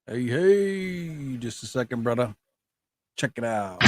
Hey, hey, just a second, brother. Check it out.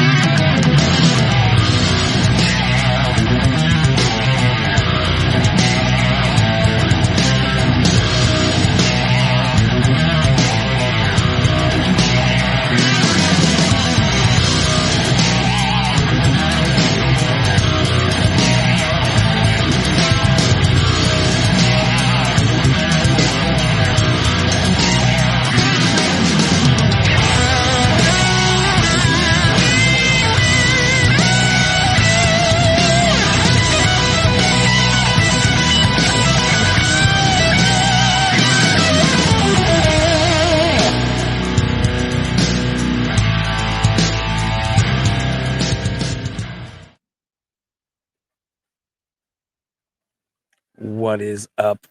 What is up,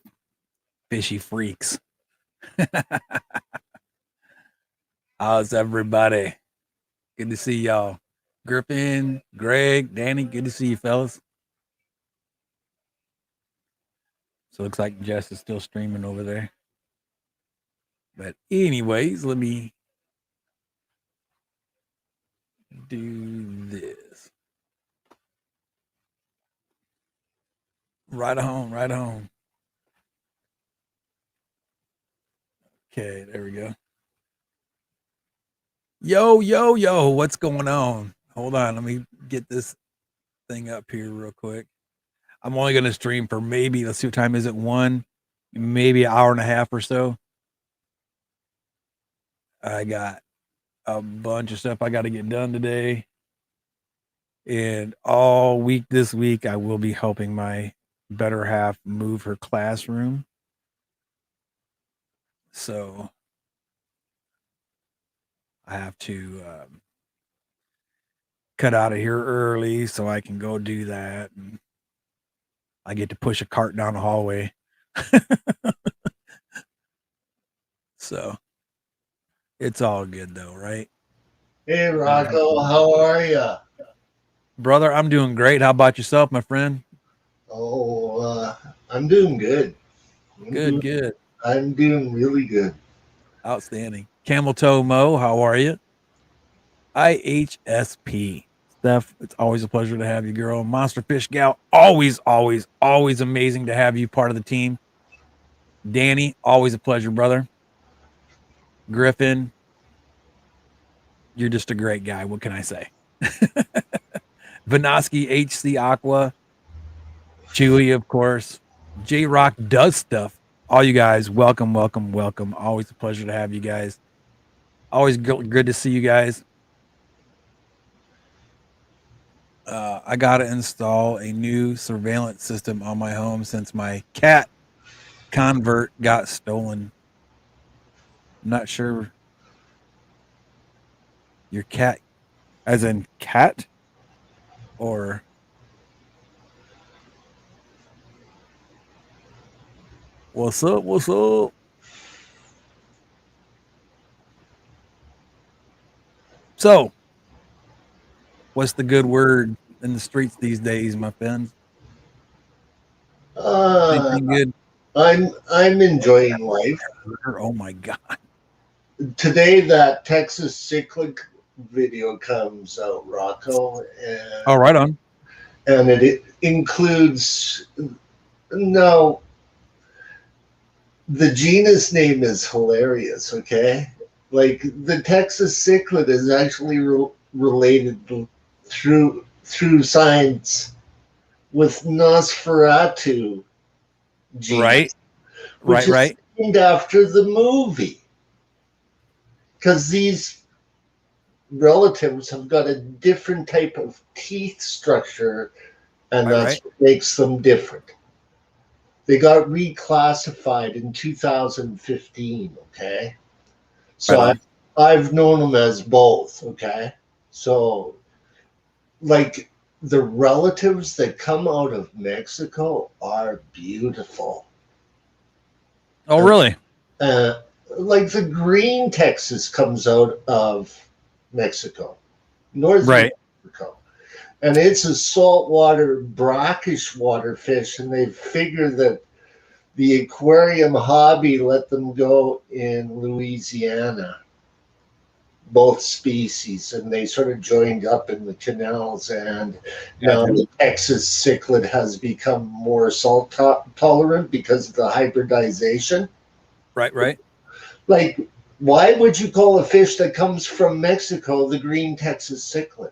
fishy freaks? How's everybody? Good to see y'all. Griffin, Greg, Danny, good to see you, fellas. So it looks like Jess is still streaming over there. But anyways, let me do this. Right on, right on. Okay, there we go. Yo, yo, yo, what's going on? Hold on, let me get this thing up here real quick. I'm only going to stream for maybe, let's see what time is it, maybe an hour and a half or so. I got a bunch of stuff I got to get done today. And all week this week, I will be helping my better half move her classroom. So I have to cut out of here early so I can go do that. And I get to push a cart down the hallway. So it's all good though, right? Hey, Rocko, how are you? Brother, I'm doing great. How about yourself, my friend? I'm doing good. Good. I'm doing really good. Outstanding. Camel Toe Mo, how are you? IHSP. Steph, it's always a pleasure to have you, girl. Monster Fish Gal, always amazing to have you part of the team. Danny, always a pleasure, brother. Griffin, you're just a great guy. What can I say? Vinoski, HC Aqua, Chewy, of course. J Rock does stuff. All you guys, welcome. Always a pleasure to have you guys. Always good to see you guys. I got to install a new surveillance system on my home since my cat convert got stolen. I'm not sure. Your cat, as in cat, or what's up? So, what's the good word in the streets these days, my friends? Uh, Anything good? I'm enjoying life. Oh my god! Today, that Texas Cyclic video comes out, Rocco, Oh, right on. and it includes no. The genus name is hilarious. Okay, like the Texas cichlid is actually related through science with Nosferatu genus, which is named after the movie. Because these relatives have got a different type of teeth structure, and that's what makes them different. They got reclassified in 2015, okay? So I've known them as both, okay? So, like, the relatives that come out of Mexico are beautiful. Oh, really? Like the green Texas comes out of Mexico, northern Mexico, and it's a saltwater, brackish water fish, and they figure that the aquarium hobby let them go in Louisiana, both species, and they sort of joined up in the canals. And now Gotcha. the Texas cichlid has become more salt tolerant because of the hybridization. Right, right. Like, why would you call a fish that comes from Mexico the green Texas cichlid?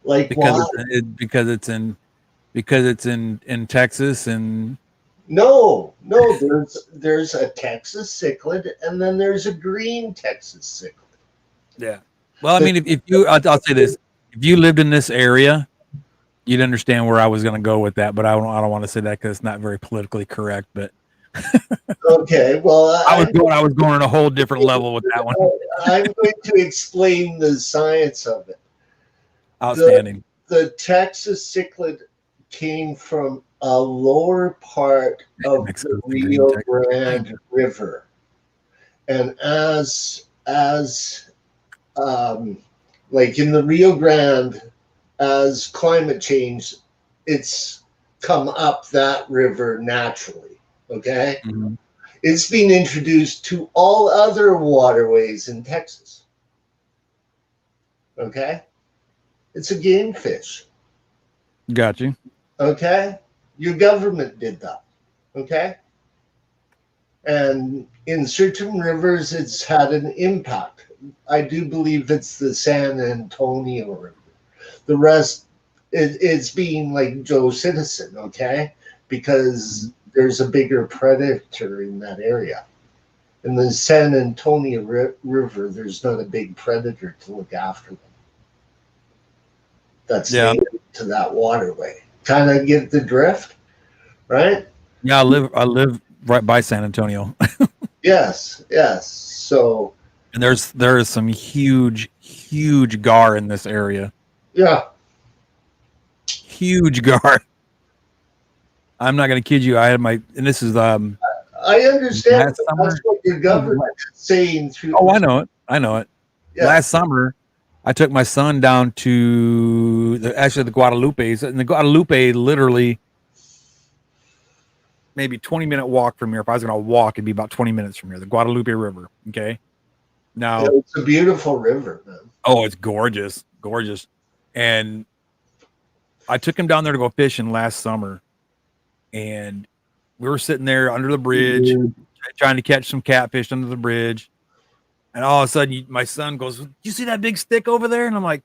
Like, Because why? it's in Texas, and No, no, there's a Texas cichlid and then there's a green Texas cichlid. yeah. Well, I The, mean, if you, I'll say this: if you lived in this area, you'd understand where I was going to go with that. But I don't want to say that because it's not very politically correct. But okay, well, I was going on a whole different level with that one. I'm going to explain the science of it. The Outstanding. the Texas cichlid came from a lower part of the Mexico's the green Rio Texas. Grande River, and as like in the Rio Grande, as climate change, it's come up that river naturally. Okay, Mm-hmm. it's been introduced to all other waterways in Texas. Okay, it's a game fish. Got you. Okay, your government did that. Okay, and in certain rivers, it's had an impact. I do believe it's the San Antonio River. The rest, it's being like Joe Citizen, okay? Because there's a bigger predator in that area. In the San Antonio River, there's not a big predator to look after them. That's Yeah. native to that waterway. Kind of get the drift, right? Yeah. I live right by San Antonio, Yes, yes. So, and there is some huge gar in this area. yeah, Huge gar. I'm not going to kid you. I had my, and this is I understand, last but that's summer. what your government is saying through. Oh, I know it. I know it. Yeah, Last summer, I took my son down to the Guadalupes, and the Guadalupe literally maybe 20-minute walk from here. If I was going to walk, it'd be about 20 minutes from here. The Guadalupe River. Okay. yeah, Now, it's a beautiful river, man. oh, it's gorgeous, gorgeous. And I took him down there to go fishing last summer, and we were sitting there under the bridge trying to catch some catfish under the bridge. And all of a sudden, my son goes, "You see that big stick over there?" And I'm like,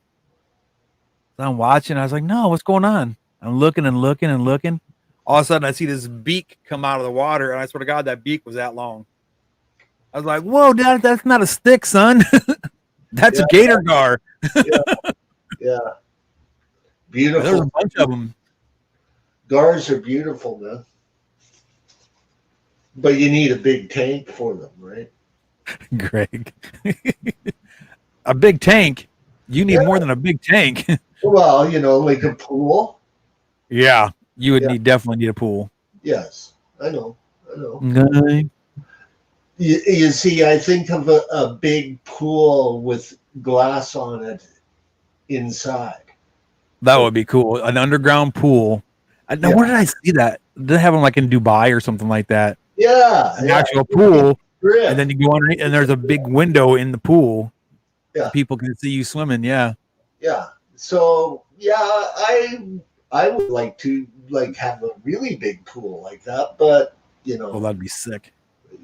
I'm watching. I was like, "No, what's going on?" I'm looking and looking and looking. All of a sudden, I see this beak come out of the water, and I swear to God, that beak was that long. I was like, "Whoa, Dad, that's not a stick, son. That's Yeah, a gator gar." yeah, yeah. There was a Beautiful. bunch of them. Gars are beautiful, man. But you need a big tank for them, right? Greg, a big tank. You need Yeah. more than a big tank. Well, like a pool. Yeah, you would Yeah. definitely need a pool. Yes. I know. I know. Okay. You see, I think of a big pool with glass on it inside. That Oh, would be cool. An underground pool. Now, yeah. where did I see that? Did they have them like in Dubai or something like that? Yeah. An Yeah. actual pool, and then Drift. you go underneath, and there's a big window in the pool, Yeah. and people can see you swimming. Yeah. Yeah. So yeah, I would like to like have a really big pool like that, but Well, that'd be sick.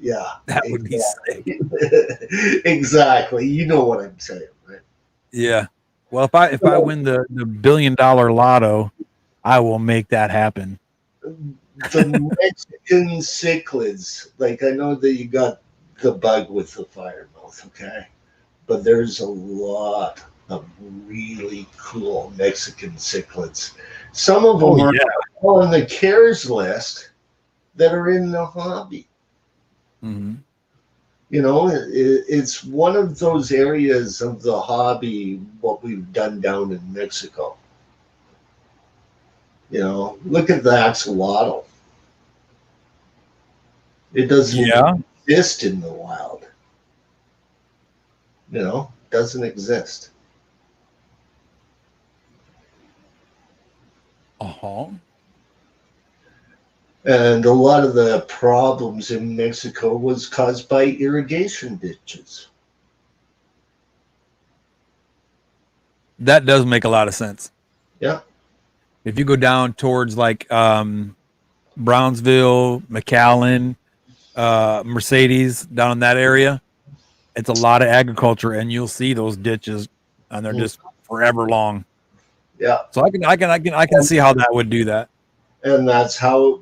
yeah, That would be sick. exactly. Exactly. You know what I'm saying, right? Yeah. Well, if I win the $1 billion lotto, I will make that happen. The Mexican cichlids, like I know that you got the bug with the fire mouth, okay? But there's a lot of really cool Mexican cichlids. Some of Oh them are yeah. on the CARES list that are in the hobby. Hmm. It's one of those areas of the hobby, what we've done down in Mexico. Look at the axolotl. It doesn't even Yeah. exist in the wild. Doesn't exist. Uh huh. And a lot of the problems in Mexico was caused by irrigation ditches. That does make a lot of sense. Yeah. If you go down towards like Brownsville, McAllen, Mercedes, down in that area, it's a lot of agriculture, and you'll see those ditches, and they're just forever long. Yeah. So I can see how that would do that. And that's how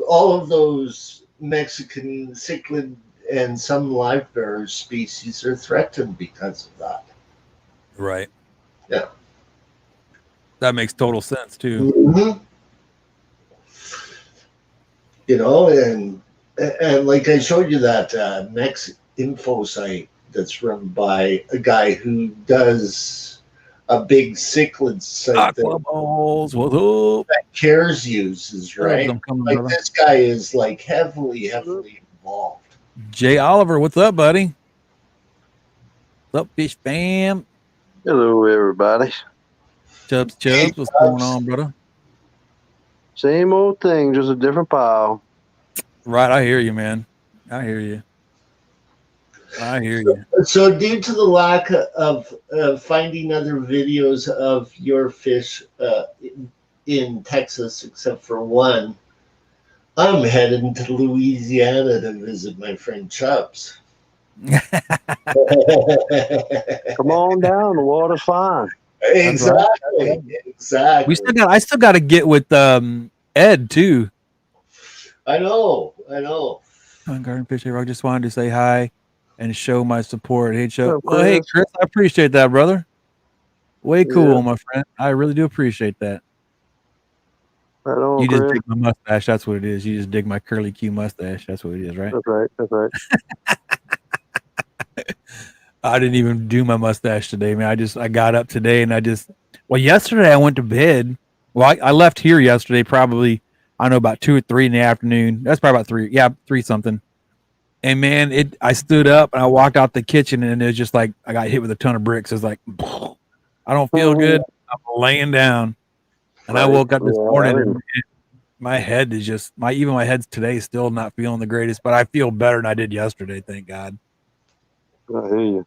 all of those Mexican cichlid and some live bearer species are threatened because of that. Right. Yeah. That makes total sense too. Mm-hmm. You know, and like I showed you that Mex info site that's run by a guy who does a big cichlid site Aqua balls, what's up? that Cares uses, right? I'm coming, Like brother. this guy is like heavily involved. Jay Oliver, what's up, buddy? What's up, fish fam? Hello, everybody. Chubs, Hey, what's going Chubs. on, brother? Same old thing, just a different pile. Right, I hear you, man. I hear you. I hear you. So, due to the lack of finding other videos of your fish in Texas, except for one, I'm heading to Louisiana to visit my friend Chubbs. Come on down, the water's fine. Exactly. Right. Exactly. I still got to get with Ed too. I know. On Garden Fish Rock, just wanted to say hi and show my support. Hey, Chuck. What's up, Well, hey, Chris, I appreciate that, brother. Way cool, Yeah. my friend. I really do appreciate that. Right on, You just Chris. dig my mustache. That's what it is. You just dig my curly Q mustache. That's what it is, right? That's right. That's right. I didn't even do my mustache today, man. I got up today and yesterday I went to bed. Well, I left here yesterday, probably, I don't know, about 2 or 3 in the afternoon. That's probably about 3. Yeah, 3 something. And man, I stood up and I walked out the kitchen and it was just like I got hit with a ton of bricks. It's like, I don't feel good. I'm laying down. And I woke up this morning and my head is just even my head's today still not feeling the greatest, but I feel better than I did yesterday, thank God. I hear you.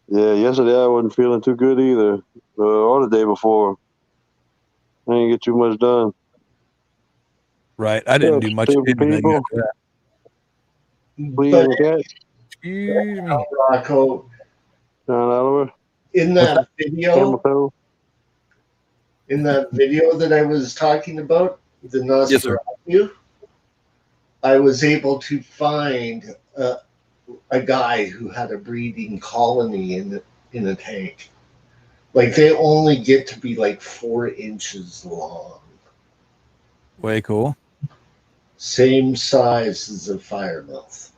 Yeah, yesterday I wasn't feeling too good either. Or the day before. I didn't get too much done. Right. I didn't do much of anything people. after that. But Excuse me. Rocko, John Oliver. in that video, that I was talking about, the Nosferatu, I was able to find a guy who had a breeding colony in a tank. Like they only get to be like 4 inches long. Way cool. Same size as a firemouth.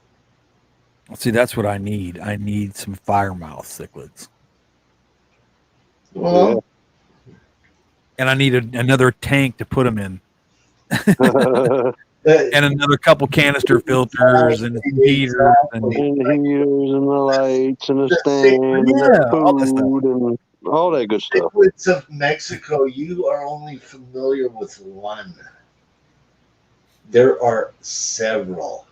See, that's what I need. I need some firemouth cichlids. Well, and I need another tank to put them in. And another couple canister filters and heaters and heaters and the lights and the stand and the food and all that good stuff. Cichlids of Mexico, you are only familiar with one. There are several.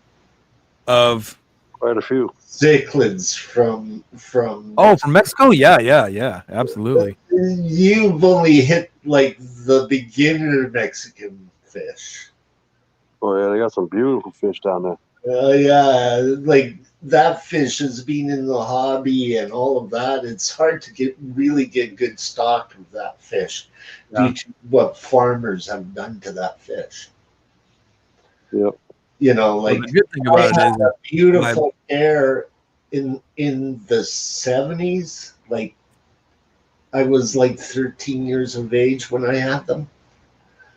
Of quite a few cichlids from Mexico. Yeah, absolutely. You've only hit like the beginner Mexican fish. Oh yeah, they got some beautiful fish down there. Yeah, like that fish has been in the hobby and all of that. It's hard to really get good stock of that fish due to what farmers have done to that fish. Yep. You know, like the good thing about it is a beautiful pair in the 70s. Like I was like 13 years of age when I had them.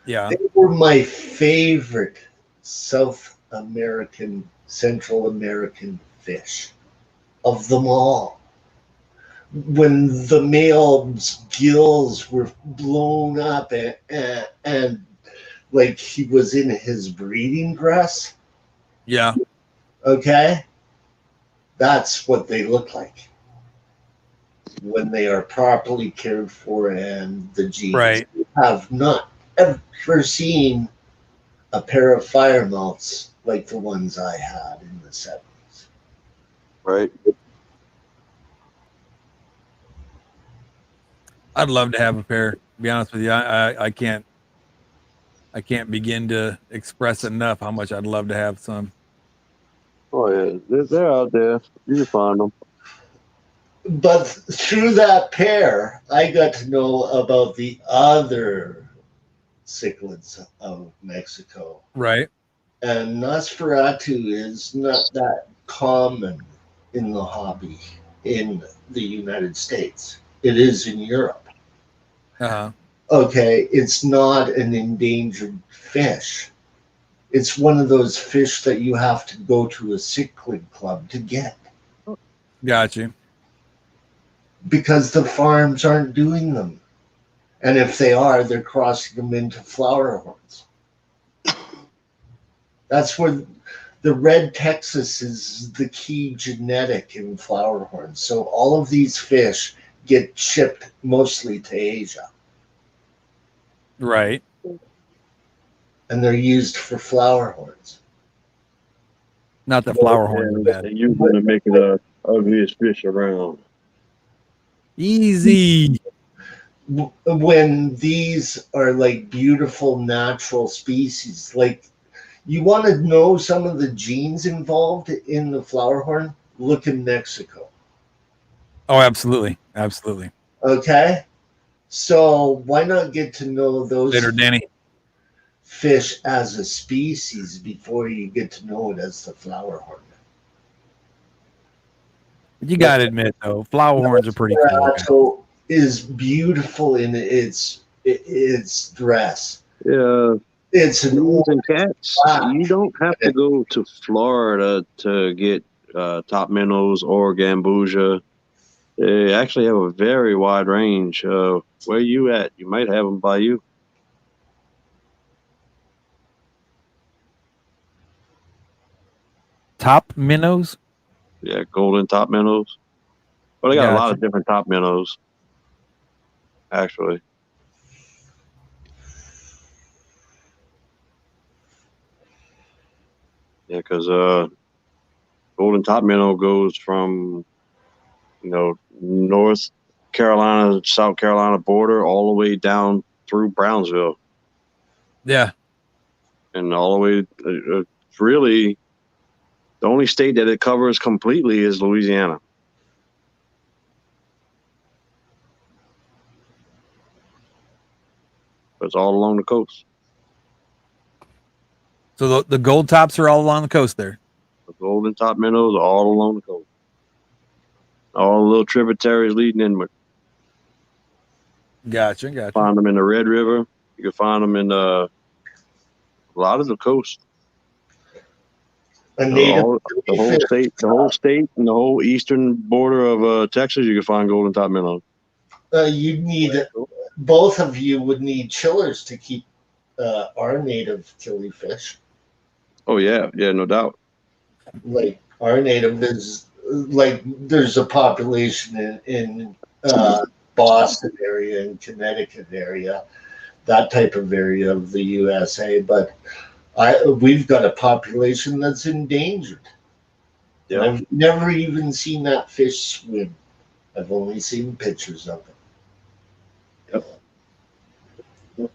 Yeah. They were my favorite South American, Central American fish of them all. When the male's gills were blown up and like he was in his breeding dress. Yeah. Okay. That's what they look like when they are properly cared for and the genes. Right. I have not ever seen a pair of fire mounts like the ones I had in the 70s. Right. I'd love to have a pair. To be honest with you, I can't begin to express enough how much I'd love to have some. Oh yeah, they're out there. You can find them. But through that pair, I got to know about the other cichlids of Mexico. Right. And Nosferatu is not that common in the hobby in the United States. It is in Europe. Uh-huh. Okay, it's not an endangered fish. It's one of those fish that you have to go to a cichlid club to get Got you. because the farms aren't doing them. And if they are, they're crossing them into flower horns. That's where the red Texas is the key genetic in flower horns. So all of these fish get shipped mostly to Asia. Right. And they're used for flower horns. Not that flower horns are bad. They use them to make the ugliest fish around. Easy. When these are like beautiful natural species, like you want to know some of the genes involved in the flower horn, look in Mexico. Oh, absolutely. Absolutely. Okay? So why not get to know those Later, Danny. fish as a species before you get to know it as the flower horn? You got to admit, though, flower horns are pretty cool. Rocko is beautiful in its dress. Yeah, It's an Bees and cats. black. You don't have to go to Florida to get top minnows or gambusia. They actually have a very wide range. Where you at? You might have them by you. Top minnows? Yeah, golden top minnows. But they got a lot of different top minnows, actually. Yeah, because golden top minnow goes from, North Carolina, South Carolina border all the way down through Brownsville. Yeah. And all the way, really, the only state that it covers completely is Louisiana. But it's all along the coast. So the gold tops are all along the coast there. The golden top minnows are all along the coast. All the little tributaries leading inward. Gotcha. Find them in the Red River. You can find them in a lot of the coast. The whole state, and the whole eastern border of Texas, you can find golden top minnows. You'd need both of you would need chillers to keep our native killifish. Oh yeah, no doubt. Like our native is like there's a population in Boston area and Connecticut area, that type of area of the USA, but we've got a population that's endangered. Yeah. I've never even seen that fish swim. I've only seen pictures of it. Yep.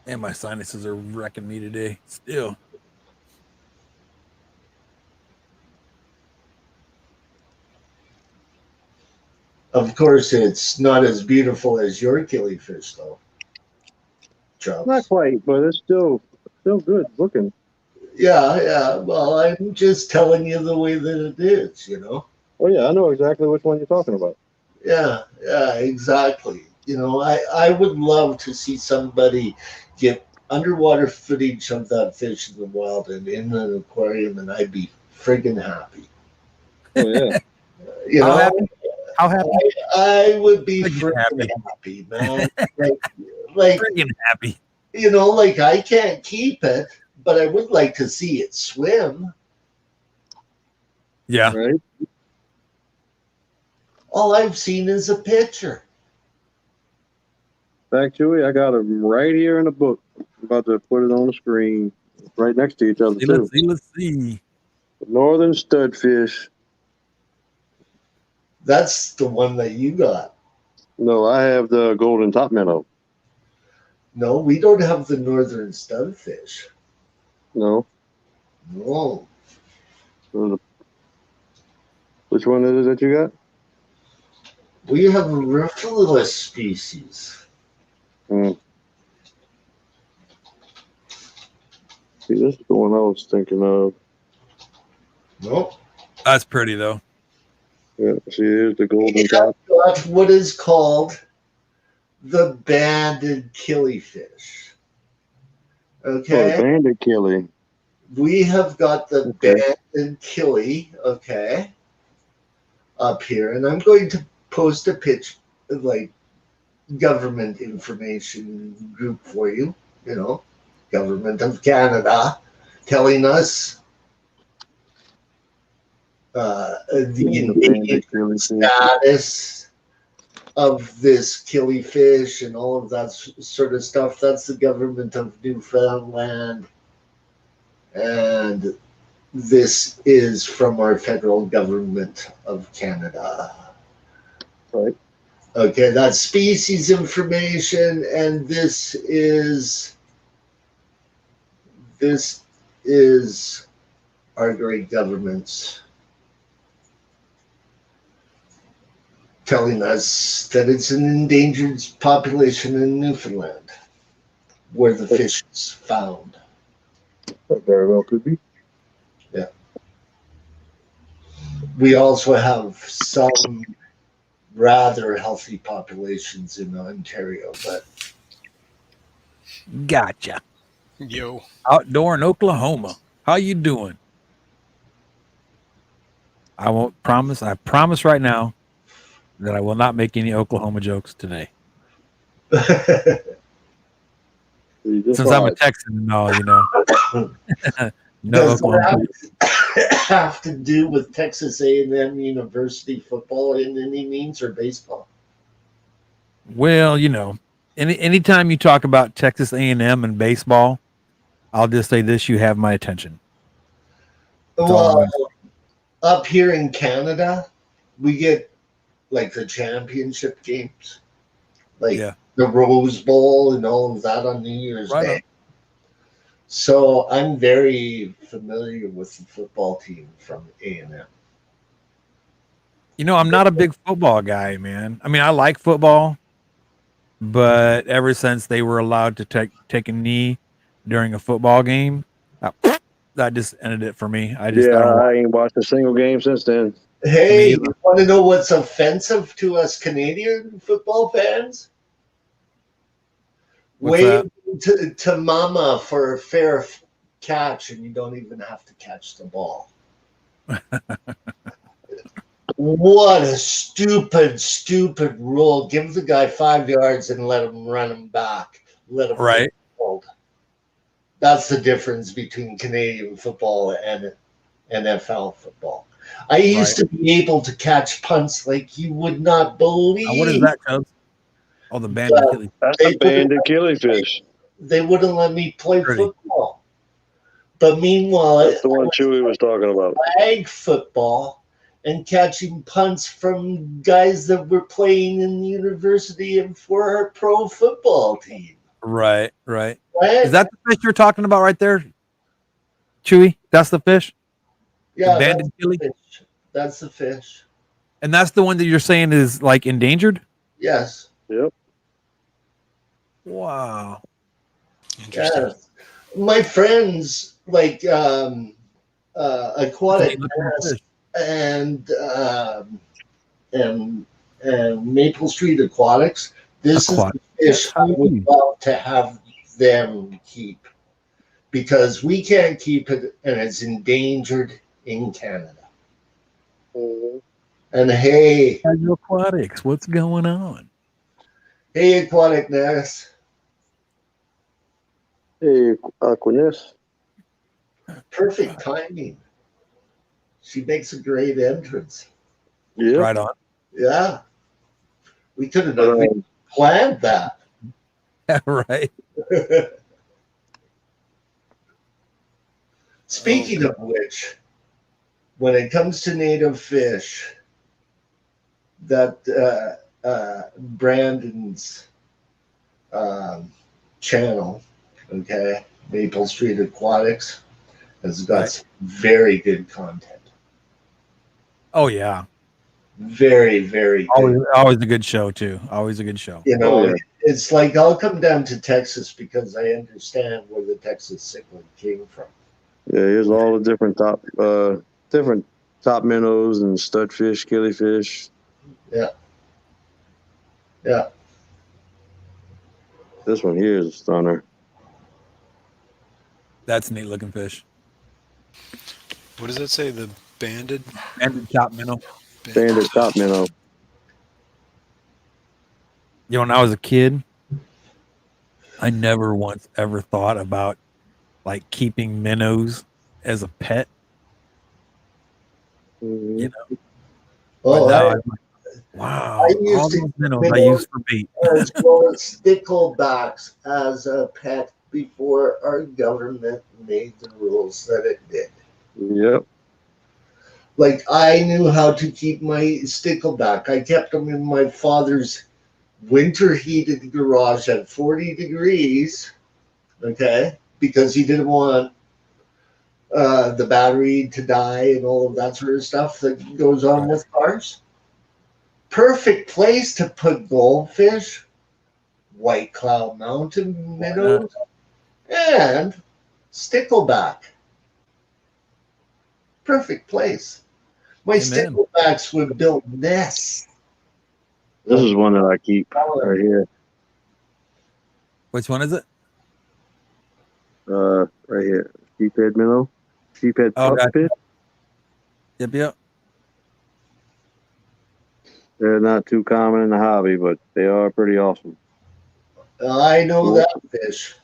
And my sinuses are wrecking me today still. Of course, it's not as beautiful as your killifish, though. Chubbs. Not quite, but it's still good looking. Yeah. Well, I'm just telling you the way that it is, Oh yeah, I know exactly which one you're talking about. Yeah, exactly. I would love to see somebody get underwater footage of that fish in the wild and in an aquarium, and I'd be friggin' happy. Oh yeah. How happy? I would be friggin' happy, man. like friggin' happy. Like I can't keep it, but I would like to see it swim. Yeah. Right. All I've seen is a picture. Back to it. I got them right here in the book. I'm about to put it on the screen, right next to each other too. Let's see. Northern studfish. That's the one that you got. No, I have the golden top minnow. No, we don't have the northern studfish. No. No. Which one is it that you got? We have a Rufilus species. See, this is the one I was thinking of. Nope. That's pretty though. Yeah, see, here's the golden We top. have got what is called the banded killifish. Okay. Oh, banded killie. We have got the banded killie, okay, up here. And I'm going to post a pitch, like government information group for you, Government of Canada telling us the endangered status of this killifish and all of that sort of stuff. That's the government of Newfoundland. And this is from our federal government of Canada. Right. Okay, that's species information, and this is our great governments telling us that it's an endangered population in Newfoundland where the fish is found. That very well could be. Yeah. We also have some rather healthy populations in Ontario, but Gotcha. Yo. Outdoor in Oklahoma. How you doing? I won't promise. I promise right now that I will not make any Oklahoma jokes today. Since I'm a Texan and all, no does Oklahoma. that have to do with Texas A&M University football in any means, or baseball? Well, anytime you talk about Texas A&M and baseball, I'll just say this: you have my attention. Well, up here in Canada, we get like the championship games, like the Rose Bowl and all of that on New Year's Day. On. So I'm very familiar with the football team from A&M. I'm not a big football guy, man. I mean, I like football, but ever since they were allowed to take a knee during a football game, that just ended it for me. I ain't watched a single game since then. Hey, you want to know what's offensive to us Canadian football fans? Wait to mama for a fair catch, and you don't even have to catch the ball. What a stupid rule. Give the guy 5 yards and let him run him back. Let him right. Hold. That's the difference between Canadian football and NFL football. I used to be able to catch punts like you would not believe. What is that, Cubs? Oh, the banded killifish. That's the banded killifish. They wouldn't let me play football. But meanwhile, that's the one Chewy was talking about. Flag football and catching punts from guys that were playing in the university and for our pro football team. Right. Is that the fish you're talking about right there, Chewy? That's the fish? Yeah, the banded fish. That's the fish. And that's the one that you're saying is like endangered? Yes. Yep. Wow. Interesting. Yes. My friends like aquatic and Maple Street Aquatics. This is the fish I would love to have them keep, because we can't keep it and it's endangered in Canada. Mm-hmm. And hey, Aquatics, what's going on? Hey, Aquaticness. Hey, Aquaness. Perfect timing. She makes a great entrance. Yeah. Right on. Yeah. We could have planned that. Right. Speaking of which, when it comes to native fish, that Brandon's channel, okay, Maple Street Aquatics, has got Right. some very good content. Oh yeah. Very, very Always, good. always a good show too. Always a good show. You know, yeah. it's like I'll come down to Texas because I understand where the Texas cichlid came from. Yeah, here's all the different top minnows and studfish, killifish. Yeah. Yeah. This one here is a stunner. That's a neat looking fish. What does that say? The banded? Banded top minnow. Banded top minnow. You know, when I was a kid, I never once ever thought about like keeping minnows as a pet. Mhm. You know, Oh, but now I I'm like, wow, all used to those minnows I minnows use for bait. as well as sticklebacks as a pet before our government made the rules that it did. Yep. Like I knew how to keep my stickleback. I kept them in my father's winter heated garage at 40 degrees, okay, because he didn't want the battery to die and all of that sort of stuff that goes on Right. with cars. Perfect place to put goldfish, White Cloud Mountain Why not? minnows, and stickleback. Perfect place. My Amen. sticklebacks would build nests. This is one that I keep right here. Which one is it? Right here. Sheephead minnow. Sheephead Oh, pup gotcha. fish. Yep. They're not too common in the hobby, but they are pretty awesome. I know that fish.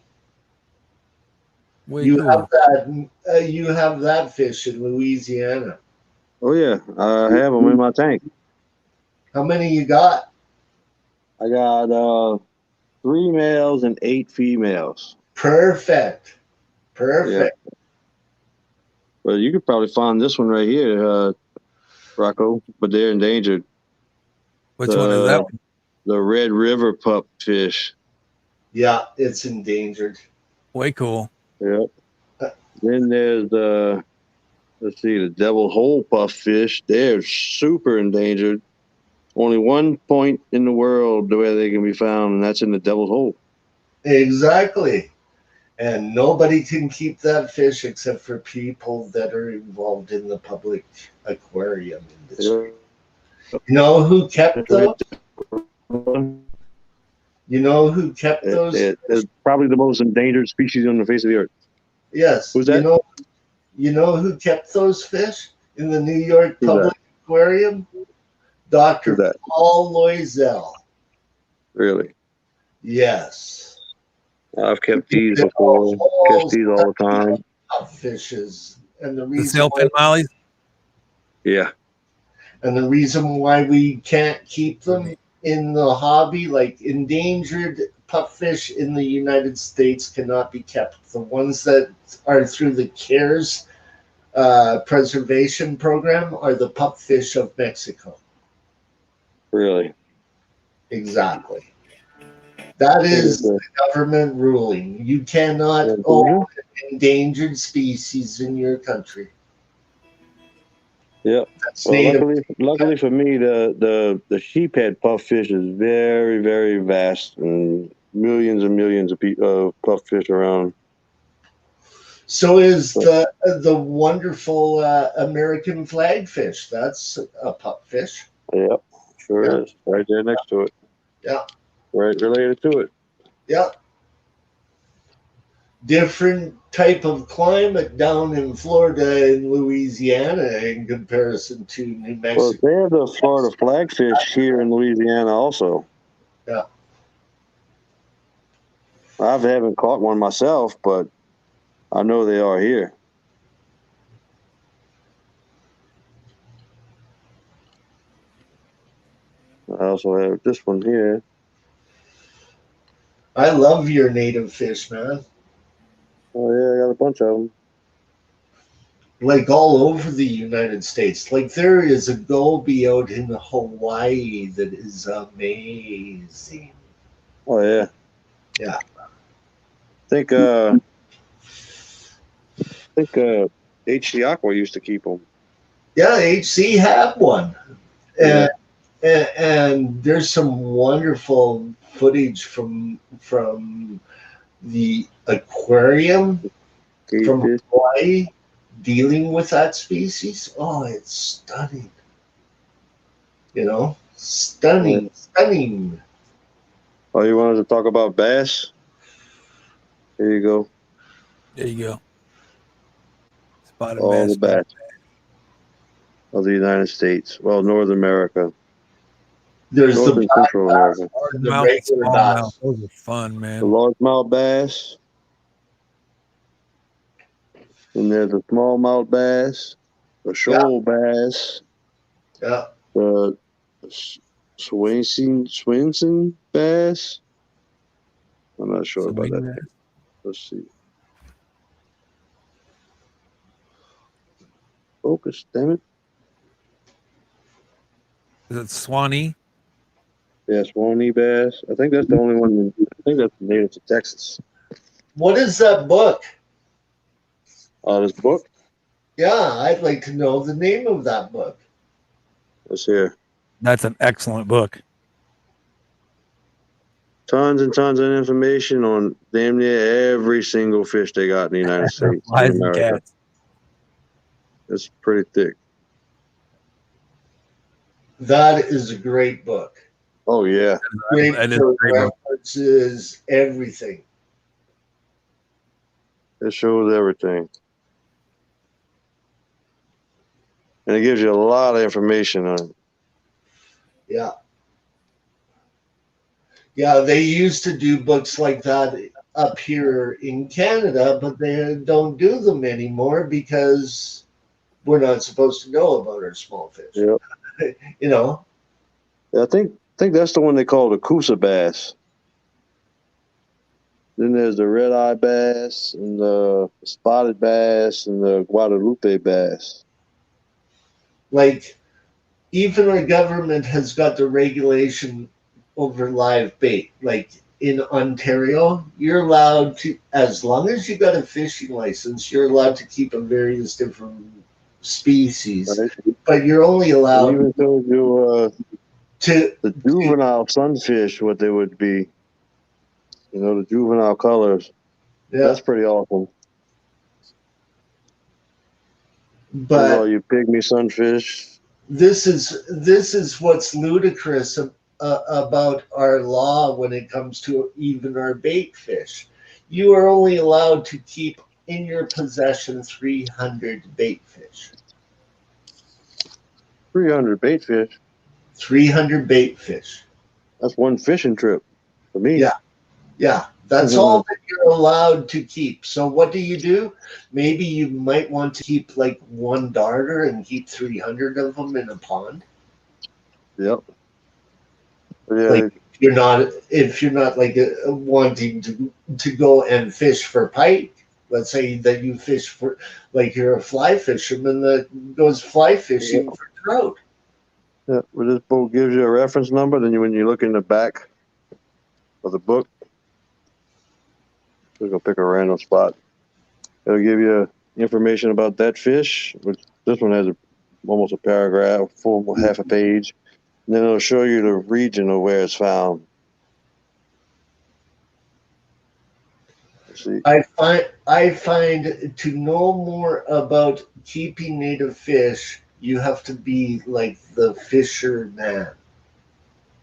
Way You cool. have that. You have that fish in Louisiana. Oh yeah, I have them in my tank. How many you got? I got 3 males and 8 females. Perfect. Yeah. Perfect. Well, you could probably find this one right here, Rocko, but they're endangered. Which one is that one? The Red River pup fish. Yeah, it's endangered. Way cool. Yep. Then there's let's see, the Devil Hole puff fish. They're super endangered. Only one point in the world where they can be found, and that's in the Devil's Hole. Exactly. And nobody can keep that fish except for people that are involved in the public aquarium industry. Yep. You know who kept those? You know who kept those? It's probably the most endangered species on the face of the earth. Yes. Who's that? You know who kept those fish in the New York Who's Public Aquarium? Who's Dr. that? Paul Loisel. Really? Yes. I've kept these before. Catch these all the time. Fishes. And the The reason sailfin mollies? Yeah. And the reason why we can't keep them in the hobby, like endangered pupfish in the United States, cannot be kept. The ones that are through the CARES preservation program are the pupfish of Mexico. Really? Exactly. That is the government ruling. You cannot own an endangered species in your country. Yep. That's Well, native. luckily for me, the sheephead puffish is very, very vast, and millions of puffish around. So is the wonderful American flagfish. That's a pupfish. Yep, sure Yeah. is. Right there next to it. Yeah. Right related to it. Yeah. Different type of climate down in Florida and Louisiana in comparison to New Mexico. Well, they have the Florida flagfish here in Louisiana also. Yeah. I haven't caught one myself, but I know they are here. I also have this one here. I love your native fish, man. Oh yeah, I got a bunch of them. Like all over the United States. Like there is a goby out in Hawaii that is amazing. Oh yeah. Yeah. I think HC Aqua used to keep them. Yeah, HC had one. Yeah. And there's some wonderful footage from the aquarium from Cavefish. Hawaii dealing with that species. Oh, it's stunning. You know, Oh, stunning, stunning. oh, you wanted to talk about bass? Here you go. There you go. Spotted All the bass. bass of the United States. Well, North America. There's North the and black Central bass America. or the Mouth, regular smallmouth. bass. Those are fun, The man. largemouth bass. And there's the smallmouth bass. The shoal bass. Yeah. The Swenson bass. I'm not sure about Swing that. bass. Let's see. Focus, damn it. Is it Swanee? Yeah, Swanee bass. I think that's the only one. I think that's native to Texas. What is that book? This book. Yeah, I'd like to know the name of that book. Let's hear. That's an excellent book. Tons and tons of information on damn near every single fish they got in the United States Flies and and America. cats. It's pretty thick. That is a great book. Oh yeah. Great That is for a great book. references, everything. It shows everything. And it gives you a lot of information on it. Yeah. Yeah, they used to do books like that up here in Canada, but they don't do them anymore because we're not supposed to know about our small fish. Yep. You know? I think that's the one they call the Coosa bass. Then there's the red eye bass and the spotted bass and the Guadalupe bass. Like even our government has got the regulation over live bait. Like in Ontario, you're allowed to, as long as you got a fishing license, you're allowed to keep a various different species, Right? but you're only It allowed even shows you to. the juvenile sunfish, what they would be. You know, the juvenile colors. Yeah, That's pretty awesome. There's all but you pygmy sunfish. this is what's ludicrous about our law when it comes to even our bait fish. You are only allowed to keep in your possession 300 bait fish. 300 bait fish. 300 bait fish. That's one fishing trip for me. Yeah. Yeah, that's all that you're allowed to keep. So what do? Maybe you might want to keep like one darter and keep 300 of them in a pond. Yep. Yeah. Like if you're not like wanting to go and fish for pike. Let's say that you fish for, like you're a fly fisherman that goes fly fishing for trout. Yeah. Well, this book gives you a reference number. Then when you look in the back of the book, we're gonna pick a random spot. It'll give you information about that fish. Which this one has almost a paragraph, full half a page. And then it'll show you the region of where it's found. Let's see. I find to know more about keeping native fish, you have to be like the fisherman.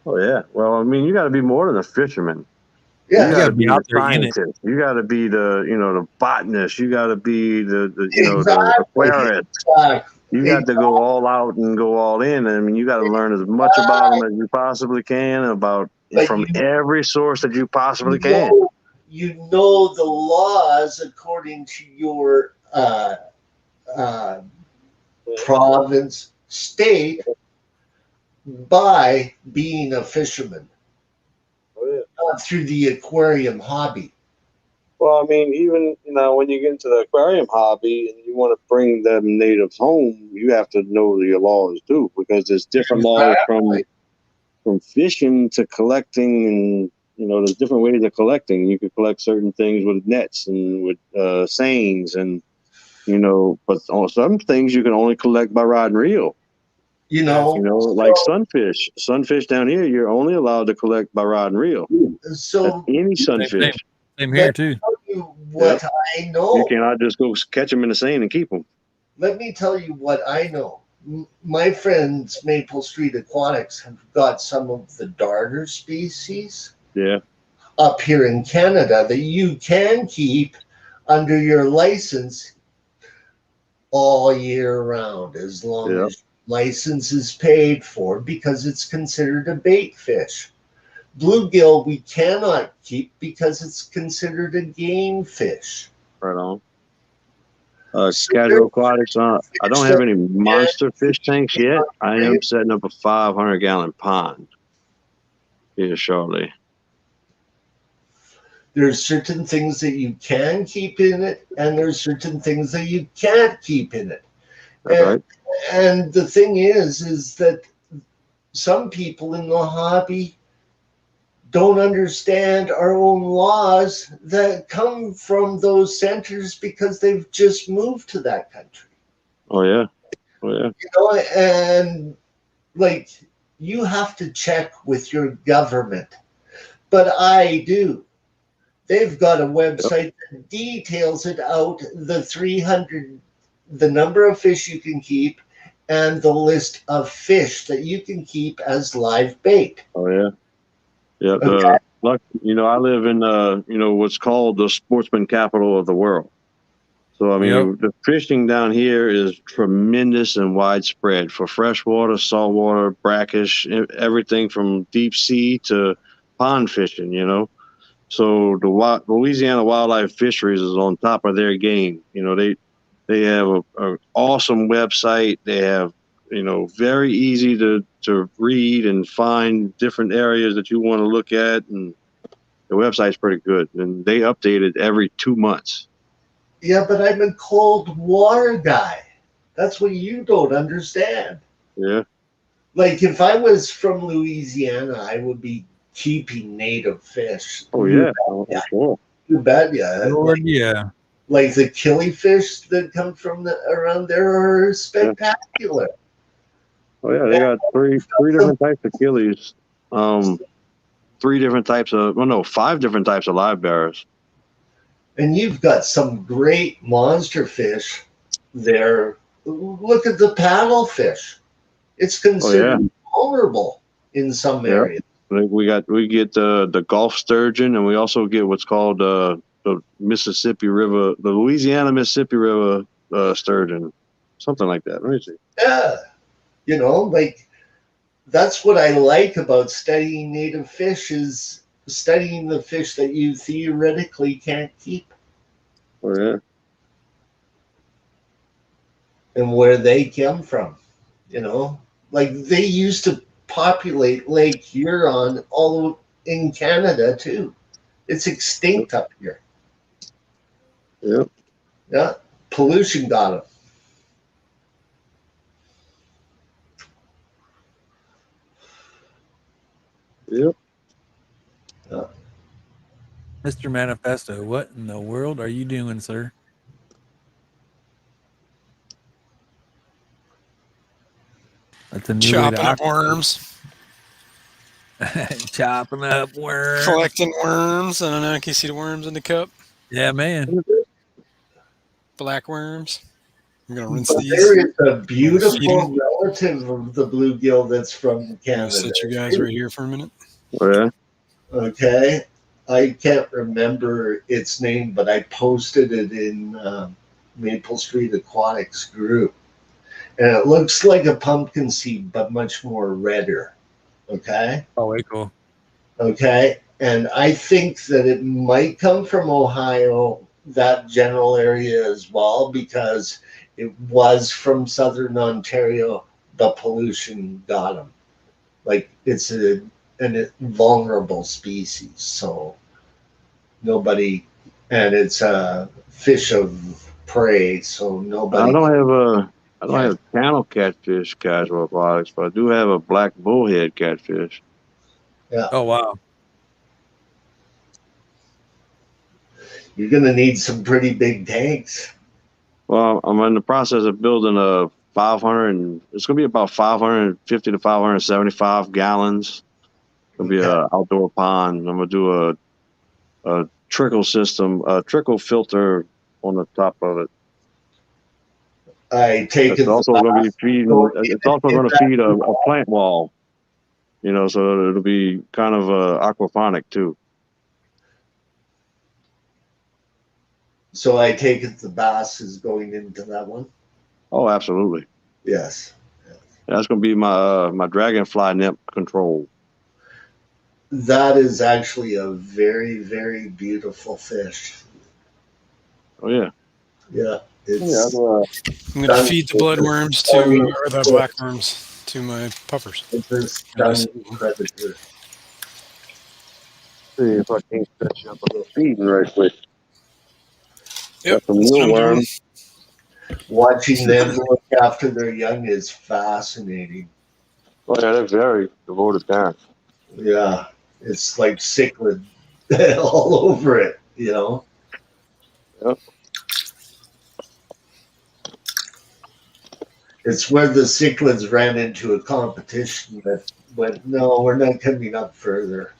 Oh yeah. Well, I mean, you got to be more than a fisherman. Yeah, You got to be be out the there in it. scientist. You got to be the botanist. You got to be the exactly. aquarist. Exactly. You got to go all out and go all in. I mean, you got to learn as much about them as you possibly can, from every source that you possibly can. You know the laws according to your province, state, by being a fisherman. Oh, yeah. not through the aquarium hobby. Well, I mean, even when you get into the aquarium hobby and you want to bring them natives home, you have to know your laws too, because there's different laws from fishing to collecting, and there's different ways of collecting. You can collect certain things with nets and with seines, and but on some things you can only collect by rod and reel. Like sunfish. Sunfish down here, you're only allowed to collect by rod and reel. So any sunfish. Same here too. Tell you what I know. You cannot just go catch them in the seine and keep them. Let me tell you what I know. My friends, Maple Street Aquatics, have got some of the darter species up here in Canada that you can keep under your license all year round, as long as license is paid for, because it's considered a bait fish. Bluegill we cannot keep because it's considered a game fish. Right on. Casual aquatics. I don't have any monster fish tanks yet. I am setting up a 500-gallon pond here shortly. There's certain things that you can keep in it, and there's certain things that you can't keep in it. And the thing is that some people in the hobby don't understand our own laws that come from those centers because they've just moved to that country. Oh yeah. And like, you have to check with your government, but I do. They've got a website that details it out, the 300, the number of fish you can keep, and the list of fish that you can keep as live bait. Oh yeah. Yeah, I live in what's called the sportsman capital of the world. So I mean, the fishing down here is tremendous and widespread for freshwater, saltwater, brackish, everything from deep sea to pond fishing. So the Louisiana Wildlife Fisheries is on top of their game. They have an awesome website. They have very easy to read and find different areas that you want to look at, and the website's pretty good, and they update it every 2 months. Yeah, but I'm a cold water guy. That's what you don't understand. Yeah. Like, if I was from Louisiana, I would be keeping native fish. Oh yeah, sure. You bet, yeah. Lord, yeah. Like the killifish that come from around there are spectacular. Oh yeah, they got three different types of killies, 5 different types of live bearers. And you've got some great monster fish there. Look at the paddlefish. It's considered vulnerable in some areas. We get the Gulf sturgeon, and we also get what's called the Mississippi River, the Louisiana Mississippi River sturgeon, something like that. Let me see. Yeah. Like, that's what I like about studying native fish, is studying the fish that you theoretically can't keep. Oh yeah. And where they come from. Like, they used to populate Lake Huron all in Canada too. It's extinct up here. Yep. Yeah. Pollution got them. Yep. Mr. Manifesto, what in the world are you doing, sir? That's a new chopping up worms. Chopping up worms. Collecting worms. I don't know. Can you see the worms in the cup? Yeah, man. Black worms. I'm going to rinse these. There is a beautiful relative of the bluegill that's from Canada. Set you guys right here for a minute. Oh, yeah. Okay. I can't remember its name, but I posted it in Maple Street Aquatics group. And it looks like a pumpkin seed, but much more redder. Okay? Oh, way cool. Okay? And I think that it might come from Ohio, that general area as well, because it was from southern Ontario. The pollution got them. Like, it's an an vulnerable species, so nobody, and it's a fish of prey, so I nobody. don't have channel catfish casual aquatics, but I do have a black bullhead catfish. Oh wow. You're gonna need some pretty big tanks. Well, I'm in the process of building a 500. It's going to be about 550 to 575 gallons. It'll be Okay. an outdoor pond. I'm going to do a trickle system, a trickle filter on the top of it. I take It's it also going to be feeding. It's also going to feed a plant wall. So it'll be kind of aquaponic too. So I take it the bass is going into that one. Oh, absolutely. Yes. That's going to be my dragonfly nymph control. That is actually a very, very beautiful fish. Oh yeah. Yeah. It's Yeah. I'm going to feed the bloodworms or the blackworms to my puffers. it's a stunning predator. See if I can set you up a little feeding right quick. Yep, Got some that's what I'm mealworms. Watching them look after their young is fascinating. Oh yeah, they're very devoted parents. Yeah. It's like cichlid all over it, you know? Yep. It's where the cichlids ran into a competition that went, no, we're not coming up further.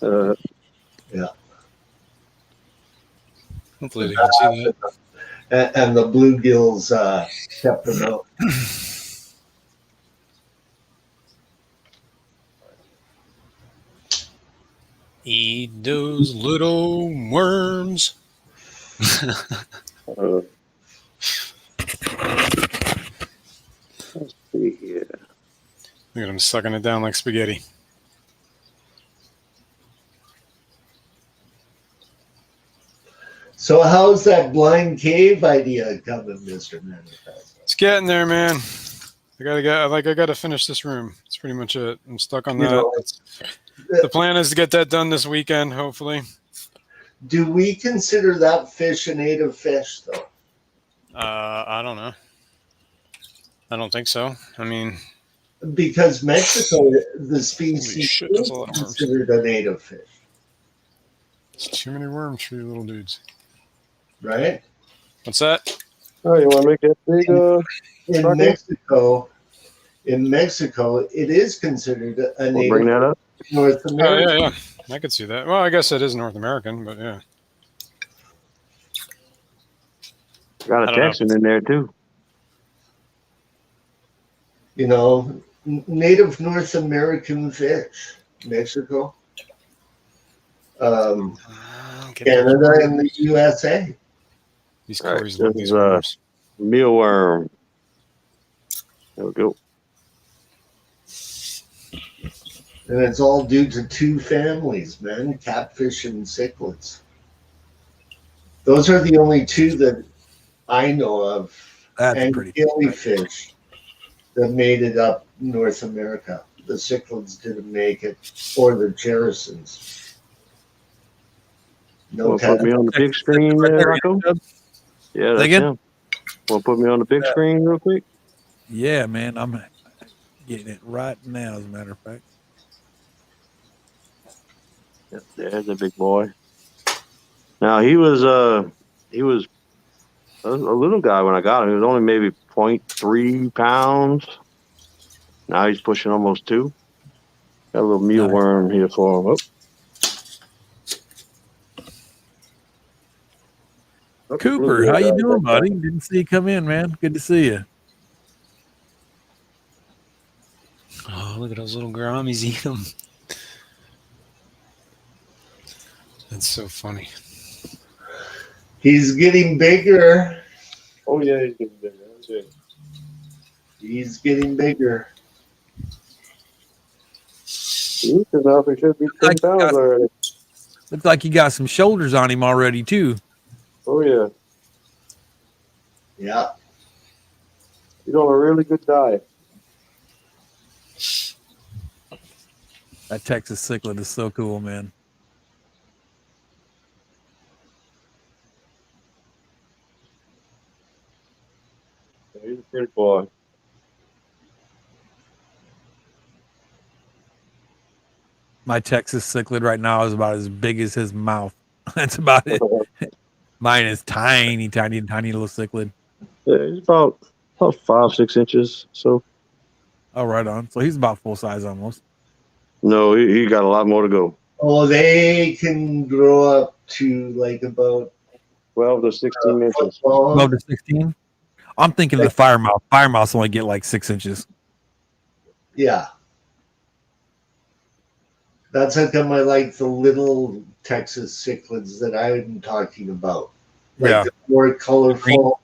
Yeah. Hopefully they can see that. And the bluegills kept them out. Eat those little worms. Let's see here. Look at them sucking it down like spaghetti. So how's that blind cave idea coming, Mr. Manifesto? It's getting there, man. I gotta finish this room. That's pretty much it. I'm stuck on that. The plan is to get that done this weekend, hopefully. Do we consider that fish a native fish, though? I don't know. I don't think so. I mean, Because Mexico, the species shit, is that's a lot of worms. considered a native fish, it's too many worms for you little dudes. right? What's that? Oh, you want to make that big? In Rocko? Mexico, it is considered a We'll native bring that up. North Oh, America. yeah. I could see that. Well, I guess it is North American, but yeah. Got a Texan in there too. You know, native North American fish, Mexico, Canada, and the USA. These All right, Corys love this these is worms. mealworm. There we go. And it's all due to two families, man, catfish and cichlids. Those are the only two that I know of. That's and pretty. jellyfish that made it up North America. The cichlids didn't make it, or the cherrisons. No Put me on the big screen there, Rocko? Yeah, that's him. Want to put me on the big screen real quick? Yeah, man. I'm getting it right now, as a matter of fact. Yep, there's a big boy. Now he was a little guy when I got him. He was only maybe 0.3 pounds. Now he's pushing almost 2. Got a little mealworm here for him. Cooper, how you doing, buddy? Didn't see you come in, man. Good to see you. Oh, look at those little grommies eat them. That's so funny. He's getting bigger. Oh yeah, he's getting bigger. Okay. He's getting bigger. He should be 10 pounds already. Looks like you got some shoulders on him already, too. Oh yeah. Yeah. He's on a really good diet. That Texas cichlid is so cool, man. He's a pretty boy. My Texas cichlid right now is about as big as his mouth. That's about it. Mine is tiny, tiny, tiny little cichlid. Yeah, he's about 5-6 inches. So Oh, right on. So he's about full size almost. no, he got a lot more to go. Oh, they can grow up to like about 12 to 16 inches. 12 to 16. I'm thinking of the fire mouth. Fire mouths only get like 6 inches. Yeah. That's how come I like the little Texas cichlids that I'm talking about. Like Yeah. the more colorful,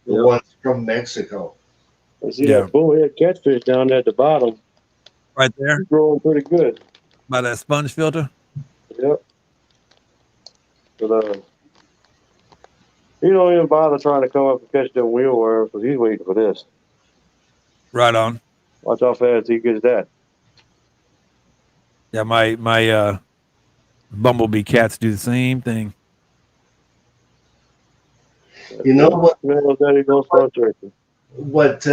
the Yep. ones from Mexico. I see Yeah. that bullhead catfish down there at the bottom. Right there He's growing pretty good. by that sponge filter. Yep. But he don't even bother trying to come up and catch them wheelworms because he's waiting for this. Right on. Watch how fast he gets that. Yeah, my bumblebee cats do the same thing. You know what? Smells that he gonna start drinking. What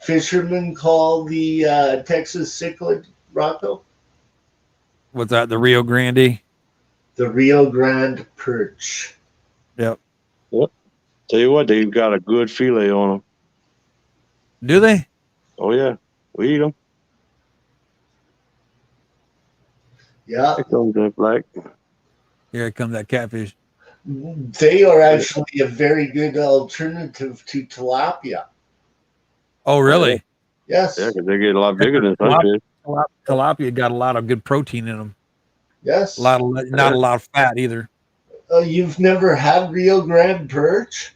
fishermen call the Texas cichlid, Rocco? What's that? The Rio Grande? The Rio Grande perch. Yep. Tell you what, they've got a good fillet on them. Do they? Oh yeah, we eat them. Yeah, Here comes that black. Here comes that catfish. they are actually a very good alternative to tilapia. Oh, really? Yes, Yeah, because they get a lot bigger than sunfish. Tilapia got a lot of good protein in them. yes. Not a lot of fat either. You've never had Rio Grande perch?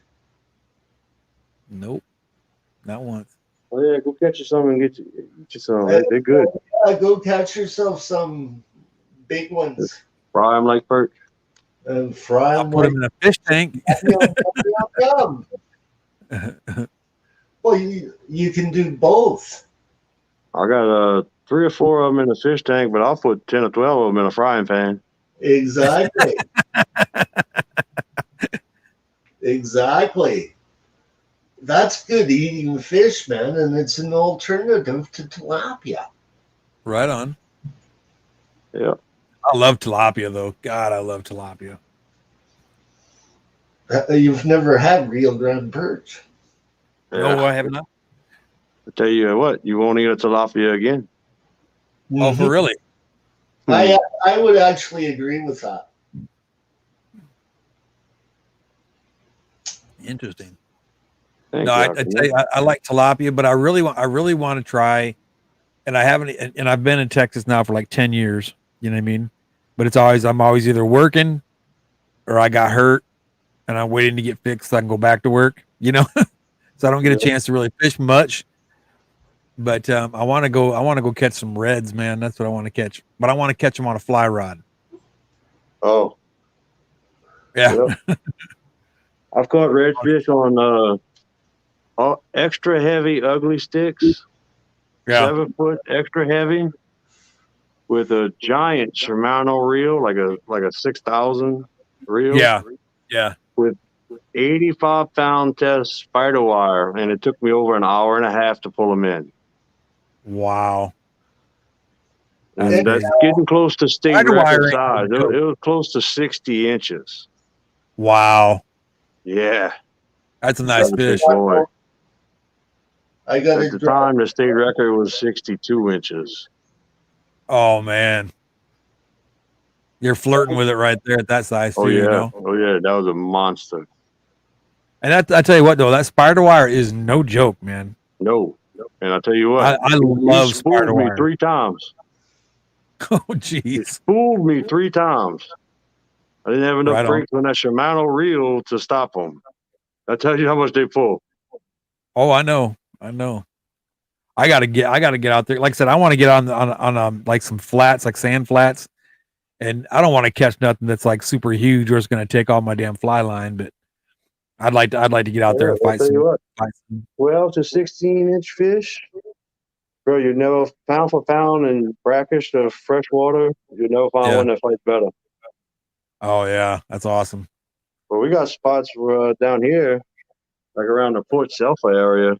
Nope. Not once. Oh yeah, go catch you some and get you some. They're good. Yeah, go catch yourself some big ones Fry them like perch. and fry I'll them. put them in a fish tank. Yum. Well, you can do both. I got 3 or 4 of them in the fish tank, but I'll put 10 or 12 of them in a frying pan. Exactly. Exactly. That's good eating fish, man, and it's an alternative to tilapia. Right on. Yeah. I love tilapia, though. God, I love tilapia. You've never had Rio Grande perch. No, I have not. I tell you what, you won't eat a tilapia again. Oh, for really? I would actually agree with that. Interesting. Thank No, you, I Uncle tell you, I like tilapia, but I really want to try. And I haven't, and I've been in Texas now for like 10 years. You know what I mean? But I'm always either working or I got hurt and I'm waiting to get fixed so I can go back to work, you know? So I don't get a chance to really fish much. But I want to go catch some reds, man. That's what I want to catch. But I want to catch them on a fly rod. Oh, Yeah. yep. I've caught redfish on extra heavy ugly sticks. Yeah. 7 foot extra heavy with a giant Shimano reel, like a 6,000 reel. Yeah. Yeah. With 85-pound test spider wire, and it took me over an hour and a half to pull them in. Wow. And that's getting close to state Spider wire record ain't size. no joke. It was close to 60 inches. Wow. Yeah. That's a nice fish. Boy. I got At the time, the state record was 62 inches. Oh, man. You're flirting with it right there at that size, too, Oh, yeah. you know? Oh, yeah. That was a monster. And I tell you what, though, that spider wire is no joke, man. No. And I tell you what, I love he spider spooled me wire. 3 times. Oh, He jeez. spooled me 3 times. I didn't have enough Right on. brakes on that Shimano reel to stop them. That tells you how much they pull. Oh, I know. I gotta get out there. Like I said, I want to get on like some flats, like sand flats, and I don't want to catch nothing that's like super huge or it's gonna take all my damn fly line. But I'd like to get out there and I'll fight tell you some. what, 12 to 16 inch fish, Bro, you never pound for pound in brackish to freshwater. You never find Yeah. one that fights better. Oh yeah, that's awesome. But we got spots down here, like around the Port Selfa area.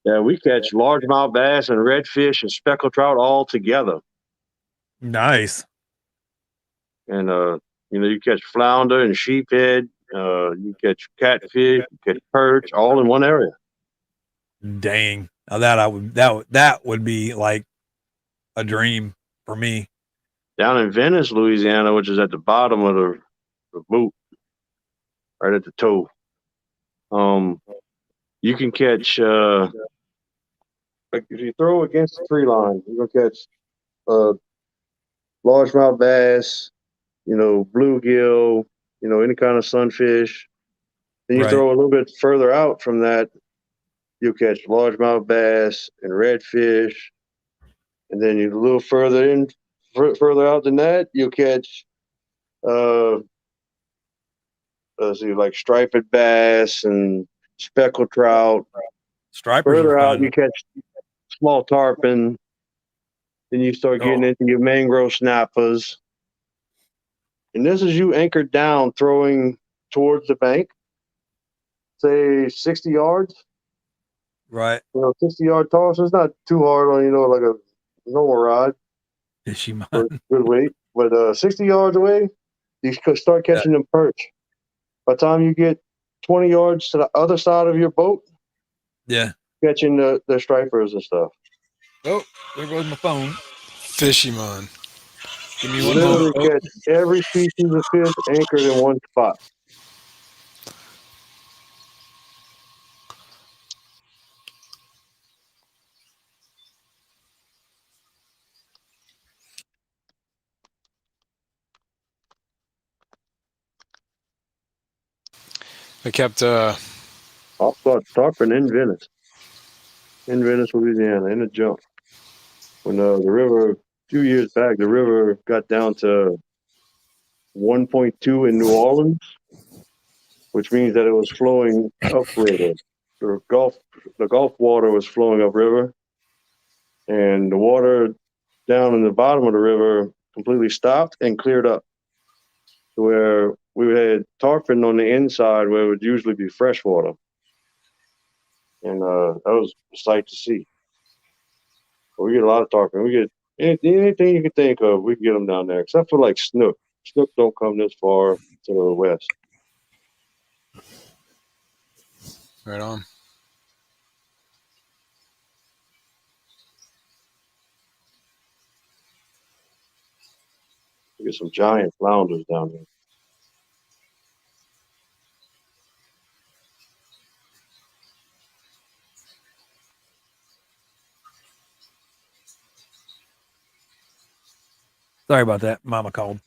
Yeah, we catch largemouth bass and redfish and speckled trout all together. Nice. And you catch flounder and sheephead. You catch catfish, you catch perch, all in one area. Dang. Now that would be like a dream for me. Down in Venice, Louisiana, which is at the bottom of the boot, right at the toe. You can catch like if you throw against the tree line, you're gonna catch largemouth bass, bluegill, any kind of sunfish. Then you Right. throw a little bit further out from that, you'll catch largemouth bass and redfish. And then you a little further out than that, you'll catch let's see, like striped bass and speckled trout. Stripers Further are out, fun. you catch small tarpon. Then you start getting into your mangrove snappers. And this is you anchored down, throwing towards the bank, say 60 yards. Right. 60-yard toss is not too hard on, like a normal rod. Fishy man. For good weight. But 60 yards away, you could start catching them perch. By the time you get 20 yards to the other side of your boat, Yeah. catching the stripers and stuff. Oh, there goes my phone. Fishy man. Give me You one literally moment. catch every species of fish anchored in one spot. I kept I caught tarpon in Venice, Louisiana, in a jump. When the river, a few years back, the river got down to 1.2 in New Orleans, which means that it was flowing upriver. The Gulf water was flowing upriver, and the water down in the bottom of the river completely stopped and cleared up, to where we had tarpon on the inside where it would usually be freshwater, and that was a sight to see. But we get a lot of tarpon. We get anything you can think of. We can get them down there, except for like snook. Snook don't come this far to the west. right on. We get some giant flounders down there. Sorry about that. Mama called.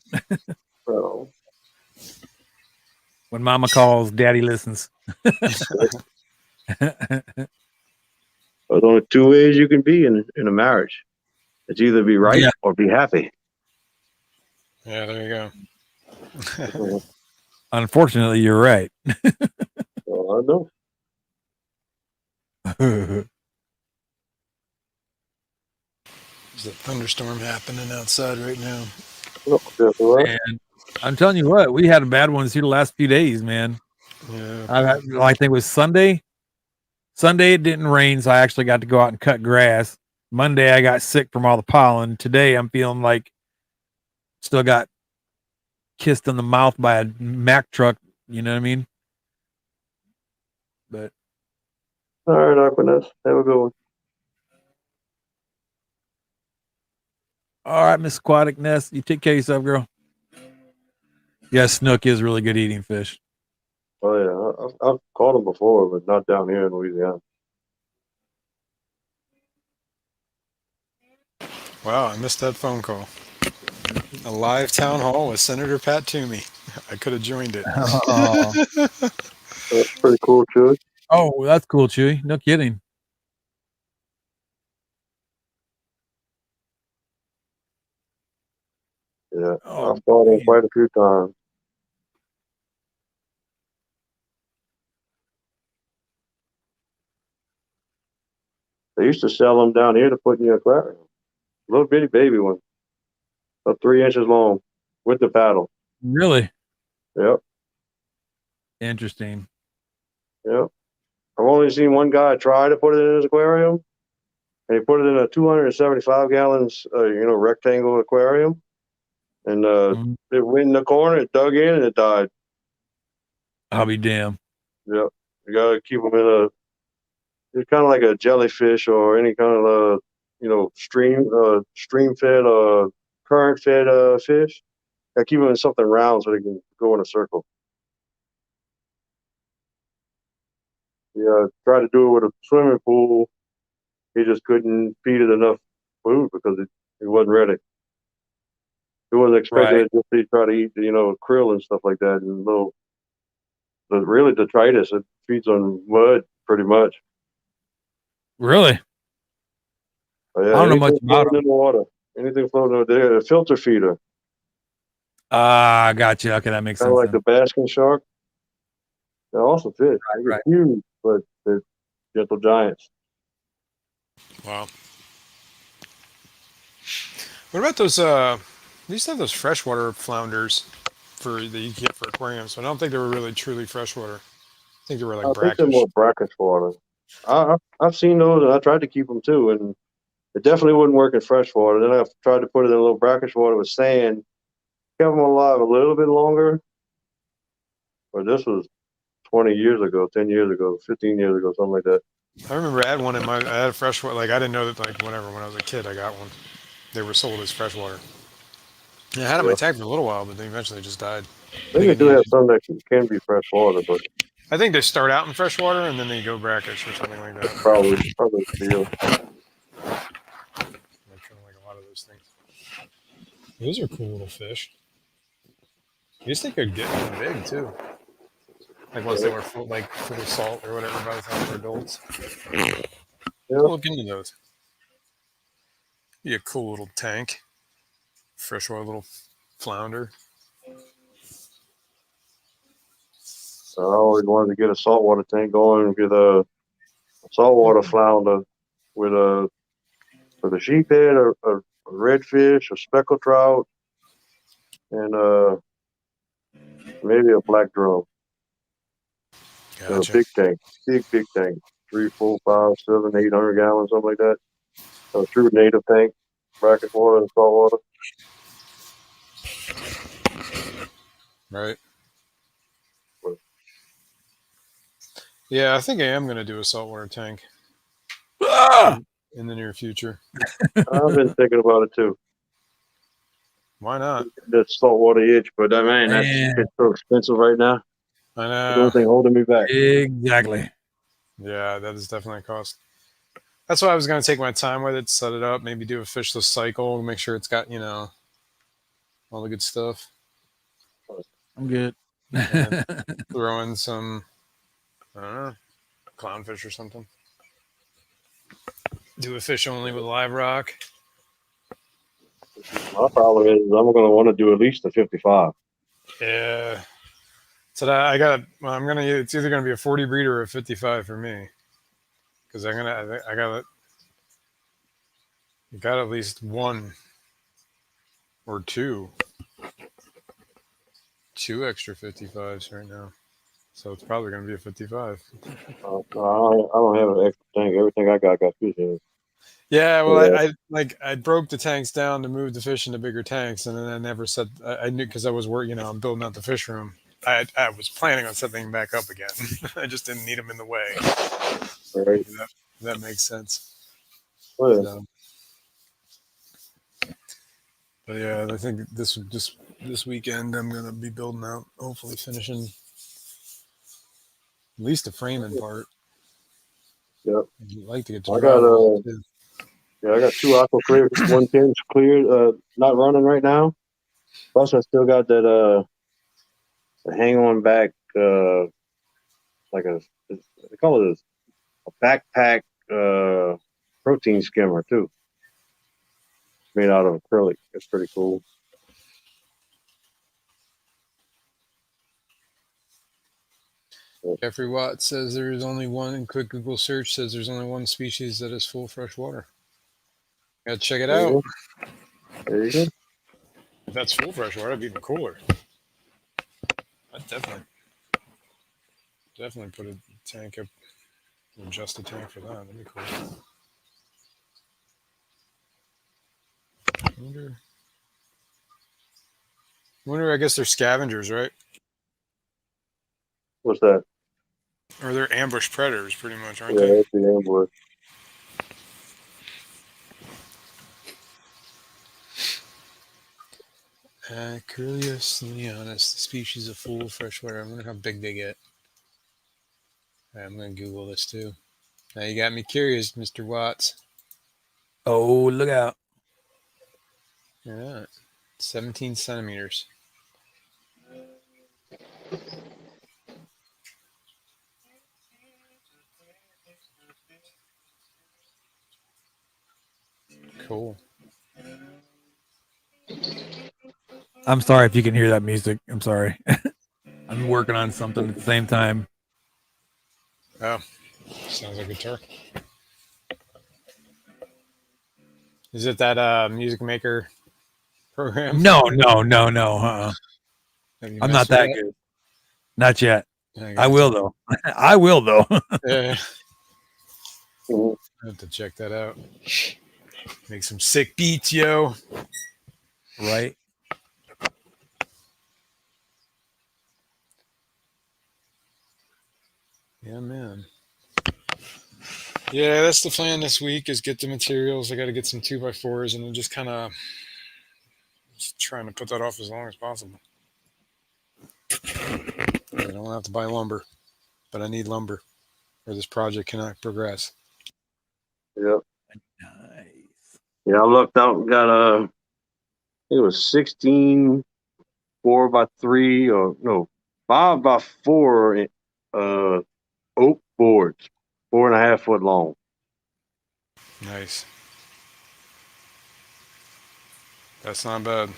So, When mama calls, daddy listens. there's only two ways you can be in a marriage. It's either be right or be happy. Yeah, there you go. Unfortunately, you're right. Well, I know. There's a thunderstorm happening outside right now. And I'm telling you what, we had bad ones here the last few days, man. Yeah. I think it was Sunday. Sunday it didn't rain, so I actually got to go out and cut grass. Monday I got sick from all the pollen. Today I'm feeling like still got kissed in the mouth by a Mack truck. You know what I mean? But all right, Aquaness, have a good one. all right, Miss Aquatic Nest, you take care of yourself, girl. Yeah, snook is really good eating fish. Oh yeah, I've caught them before, but not down here in Louisiana. Wow, I missed that phone call. A live town hall with Senator Pat Toomey. I could have joined it. Oh, That's pretty cool, Chewy. oh, that's cool, Chewy. No kidding. Yeah, Oh, I've caught them man. quite a few times. They used to sell them down here to put in your aquarium. Little bitty baby one, about 3 inches long, with the paddle. Really Yep, interesting. yep. I've only seen one guy try to put it in his aquarium, and he put it in a 275 gallons, rectangle aquarium, and Mhm. it went in the corner, it dug in, and it died. I'll be damned. Yep, you gotta keep them in a. It's kind of like a jellyfish or any kind of stream fed current fed fish. Gotta keep them in something round so they can go in a circle. Yeah, tried to do it with a swimming pool. He just couldn't feed it enough food because it wasn't ready. He wasn't expecting Right. it just to try to eat, krill and stuff like that. And really detritus, it feeds on mud pretty much. Really? But yeah, I don't know much anything about floating in the water, anything floating over there, a filter feeder, Ah, gotcha. Okay, that makes kind of sense like then. the basking shark. They're awesome fish. They get Right. huge, but they're gentle giants. Wow. What about those? They used to have those freshwater flounders that you get for aquariums, but I don't think they were really truly freshwater. I think they were like I think they're brackish. more brackish water. I've seen those, and I tried to keep them too, and it definitely wouldn't work in fresh water. Then I tried to put it in a little brackish water with sand, kept them alive a little bit longer. But this was 20 years ago, 10 years ago, 15 years ago, something like that. I remember I had one I had a freshwater. Like I didn't know that. Like whenever when I was a kid, I got one. They were sold as freshwater. Yeah, I had it in Yeah. my tank for a little while, but they eventually just died. I I think think they it do have needed. some that can be fresh water, but I think they start out in freshwater and then they go brackish or something like that. probably the deal. Like kind of like a lot of those things. Those are cool little fish. I guess they could get big too. Like once they were full of salt or whatever by the time they're adults. Yeah. I'll look into those. Be a cool little tank. Freshwater little flounder. I always wanted to get a saltwater tank going and get a saltwater flounder with a sheephead, a redfish, a speckled trout, and maybe a black drum. A Gotcha. big tank, big tank, 3, 4, 5, 7, 800 gallons, something like that. A true native tank, brackish water and saltwater. Right. Yeah, I think I am going to do a saltwater tank Ah! in the near future. I've been thinking about it too. Why not? That saltwater itch, but man, Man, it's so expensive right now. I The only know. thing holding me back. exactly. Yeah, that is definitely a cost. That's why I was going to take my time with it, set it up, maybe do a fishless cycle, make sure it's got, all the good stuff. I'm good. And then throw in some, I don't know, clownfish or something. Do a fish only with live rock. My problem is I'm going to want to do at least a 55. Yeah. So that I got, well, it's either going to be a 40 breeder or a 55 for me. Because I got at least one or two extra 55s right now. So it's probably going to be a 55. I don't have an extra tank. Everything I got fish in it. Yeah, well, Yeah. I broke the tanks down to move the fish into bigger tanks, and then I never set. I knew because I was working, I'm building out the fish room. I was planning on setting them back up again. I just didn't need them in the way. Right. That makes sense. Well, yeah. So, but yeah, I think this weekend I'm gonna be building out. Hopefully, finishing at least the framing part. Yep. I'd like to get to I got drywall too. I got 2 aqua clear 110s cleared, not running right now. Plus I still got that the hang on back like they call it a backpack protein skimmer too. It's made out of acrylic. It's pretty cool. Jeffrey Watt says there is only one. Quick Google search says there's only one species that is full fresh water. Gotta check it There you out. go. There you go. If that's full fresh water, it'd be even cooler. I'd definitely put a tank up, adjust the tank for that. That'd be cool. Wonder. I guess they're scavengers, right? What's that? Or they're ambush predators, pretty much, aren't Yeah, they? that's the ambush. Curiously honest, the species of full freshwater. I wonder how big they get. I'm gonna Google this too. Now you got me curious, Mr. Watts. Oh, look out. Yeah, 17 centimeters. Cool. I'm sorry if you can hear that music. I'm sorry. I'm working on something at the same time. Oh, sounds like a guitar. Is it that music maker program? No. Have you I'm not messed with that that? good. Not yet. I I will though. I will though. Yeah, Mhm. I have to check that out. Make some sick beats, yo. Right. Yeah, man. Yeah, that's the plan this week is get the materials. I got to get some 2x4s and then just kind of trying to put that off as long as possible. I don't have to buy lumber, but I need lumber or this project cannot progress. Yep. Nice. Yeah, I lucked out and got I think it was 16 4x3 or no 5x4 oak boards, 4.5 foot long. Nice. That's not bad.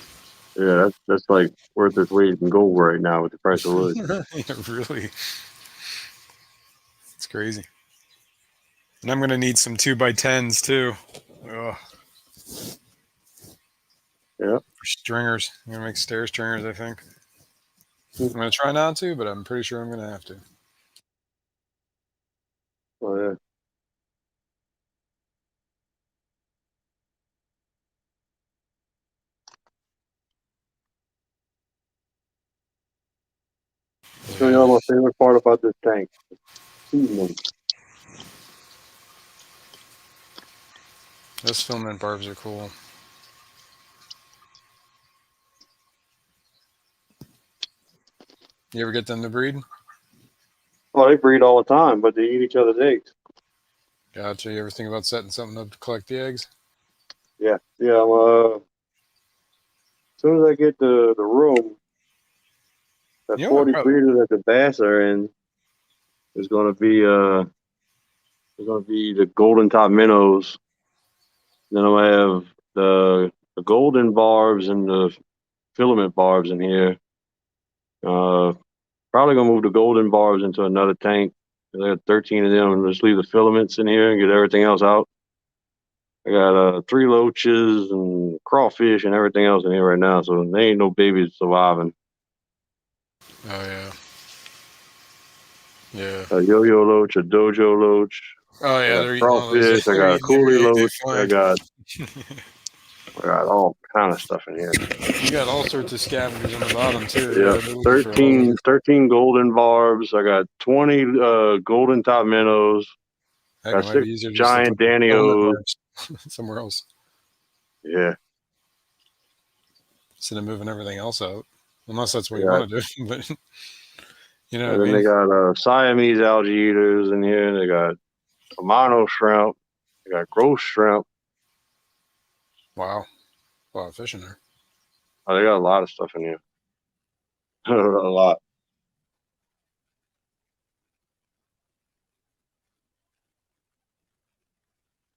Yeah, that's like worth its weight in gold right now with the price of wood. Yeah, really. It's crazy. And I'm going to need some 2x10s too. Ugh. Yeah. For stringers. I'm going to make stair stringers, I think. I'm going to try not to, but I'm pretty sure I'm going to have to. Oh yeah. I'll tell y'all my favorite part about this tank. Seasoning. Those filament barbs are cool. You ever get them to breed? Oh, they breed all the time, but they eat each other's eggs. Gotcha. You ever think about setting something up to collect the eggs? Yeah. Yeah. As soon as I get the room, that You know what? 40 breeders that the bass are in is gonna be the golden top minnows. Then I'm gonna have the golden barbs and the filament barbs in here. Probably gonna move the golden barbs into another tank. There are 13 of them, and just leave the filaments in here and get everything else out. I got 3 loaches and crawfish and everything else in here right now, so there ain't no babies surviving. Oh, yeah. Yeah. A yo-yo loach, a dojo loach, Oh, I yeah. got They're eating all those. crawfish, I They're got a eating coolie every egg they loach, find. I got all kind of stuff in here. You got all sorts of scavengers on the bottom, too. Yeah, They're looking for all of it. 13 golden barbs. I got 20 golden top minnows. Heck, it Got might 6 be easier just to giant put the filament Danios. barbs somewhere else Yeah, instead of moving everything else out. Unless that's what you yeah. want to do. But you know And what I then they mean? got Siamese algae eaters in here. They got Amano shrimp. They got gross shrimp. Wow. A lot of fish in there. Oh, they got a lot of stuff in here. A lot.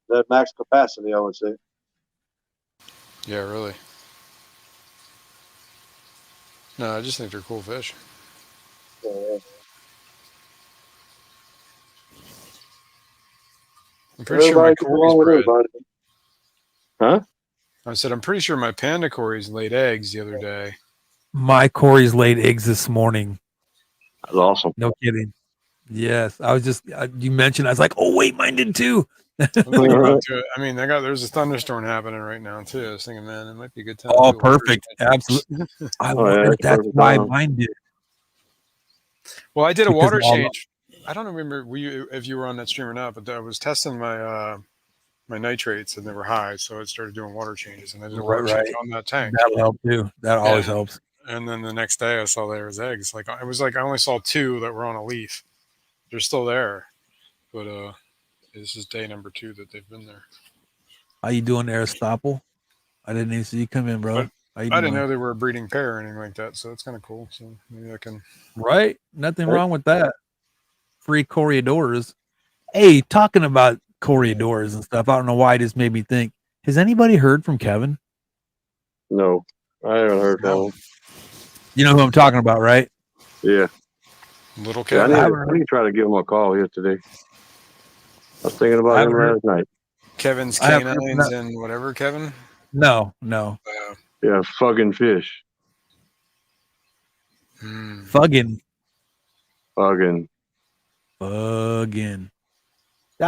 That max capacity, I would say. Yeah, really. No, I just think they're cool fish. Yeah. I'm pretty sure my Everybody gets Corey's along with bred. everybody. Huh? I said I'm pretty sure my panda Corey's laid eggs the other day. My Corey's laid eggs this morning. That's awesome. No kidding. Yes, I was just you mentioned. I was like, oh wait, mine did too. I'm thinking about doing. I mean, there's a thunderstorm happening right now too. I was thinking, man, it might be a good time. Oh, to do a water perfect. change. Absolutely. I Oh, yeah, wonder if that's that's perfect why time. mine did. Well, I did a Because water of all the- change. I don't remember if you were on that stream or not, but I was testing my my nitrates and they were high, so I started doing water changes, and I did a water change on that tank. That'll help too. That always Yeah. helps. And then the next day, I saw there was eggs. Like it was like I only saw 2 that were on a leaf. They're still there, but this is day number 2 that they've been there. How you doing, Aristotle? I didn't even see you come in, bro. How you I didn't doing? know they were a breeding pair or anything like that, so it's kind of cool. So maybe I can. Right? Nothing wrong with that. Free corridors. Hey, talking about corridors and stuff, I don't know why it just made me think. Has anybody heard from Kevin? No, I haven't heard from him. You know who I'm talking about, right? Yeah. Little Yeah, Kevin. I need to try to give him a call here today. I was thinking about him last night. Kevin's I haven't heard from canines that- and whatever, Kevin. No. Yeah, fucking fish. Fugging. Fucking. I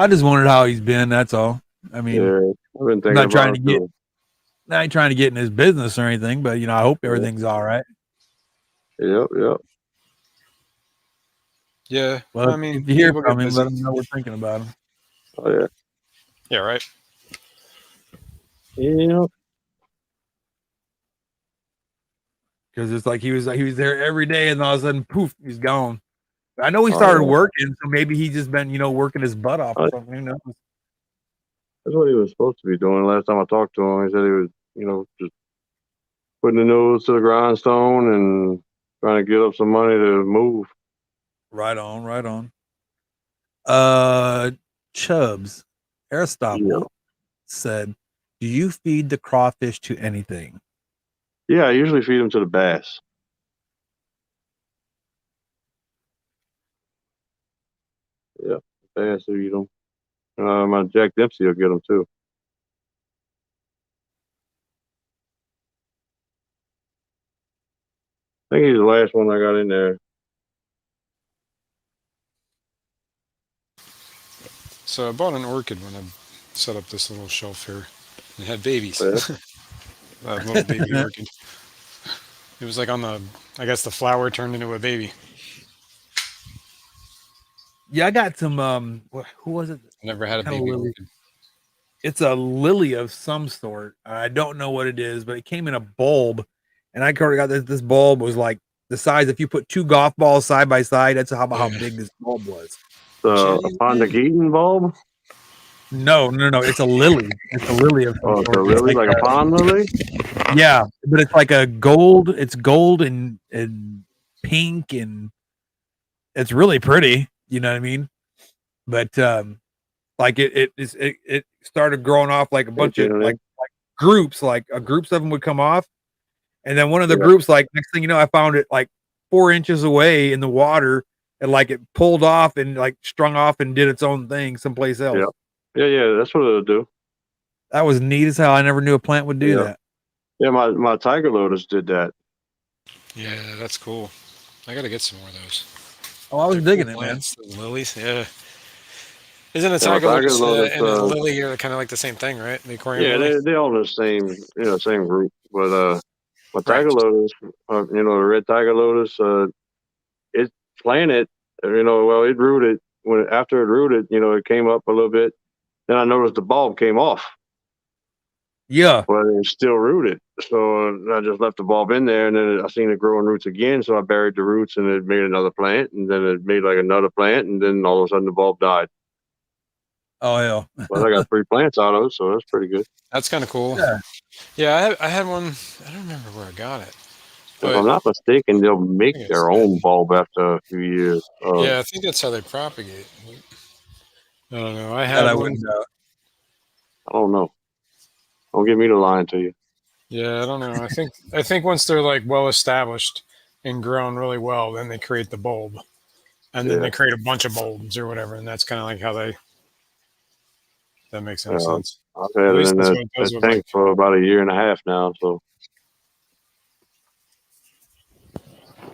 just wondered how he's been. That's all. I mean, Yeah, I've been thinking not about trying it to get, too. I ain't trying to get in his business or anything, but I hope everything's all right. Yep. Yeah. Well, I mean, if you hear people get from him, busy. let him know we're thinking about him. Oh yeah. Yeah. Right. Yeah. Because it's like he was there every day, and all of a sudden, poof, he's gone. I know he started working, so maybe he's just been working his butt off or something. Who knows? That's what he was supposed to be doing. Last time I talked to him, he said he was, just putting the nose to the grindstone and trying to get up some money to move. Right on. Chubbs, Aristotle said, "Do you feed the crawfish to anything?" Yeah, I usually feed them to the bass. Yeah, bass will eat them. My Jack Dempsey will get them too. I think he's the last one I got in there. So I bought an orchid when I set up this little shelf here. It had babies. Yeah. A little baby orchid. It was like I guess the flower turned into a baby. Yeah, I got some. Who was it? I never had a baby orchid. It's a lily of some sort. I don't know what it is, but it came in a bulb, and I got this bulb was like the size. If you put 2 golf balls side by side, that's how big this bulb was. A Pondageetan bulb? No. It's a lily. It's a lily of some sort. sort. It's a lily, like a pond lily? Yeah, but it's like a gold. It's gold and pink, and it's really pretty. You know what I mean? But like it started growing off like a bunch of like groups. Like groups of them would come off, and then one of the groups, like next thing you know, I found it like 4 inches away in the water, and like it pulled off and like strung off and did its own thing someplace else. Yeah, that's what it'll do. That was neat as hell. I never knew a plant would do that. Yeah, my tiger lotus did that. Yeah, that's cool. I gotta get some more of those. Oh, I was digging it, man. Those lilies, yeah. Isn't a tiger lotus and a lily are kind of like the same thing, right? The aquarium lily? They're all in the same group. But my tiger lotus, the red tiger lotus, it planted. It rooted. After it rooted, it came up a little bit. Then I noticed the bulb came off. Yeah. But it's still rooted. So I just left the bulb in there, and then I seen it growing roots again. So I buried the roots, and it made another plant, and then it made like another plant, and then all of a sudden the bulb died. Oh, hell. Well, I got 3 plants out of it, so that's pretty good. That's kind of cool. Yeah, I had one. I don't remember where I got it. If I'm not mistaken, they'll make their own bulb after a few years. Yeah, I think that's how they propagate. I don't know. I had one. I don't know. Don't get me to lying to you. Yeah, I don't know. I think once they're like well established and grown really well, then they create the bulb, and then they create a bunch of bulbs or whatever, and that's kind of like how they That makes any sense. I've At had it least in that's that, what it that does with tank like. for about a year and a half now. So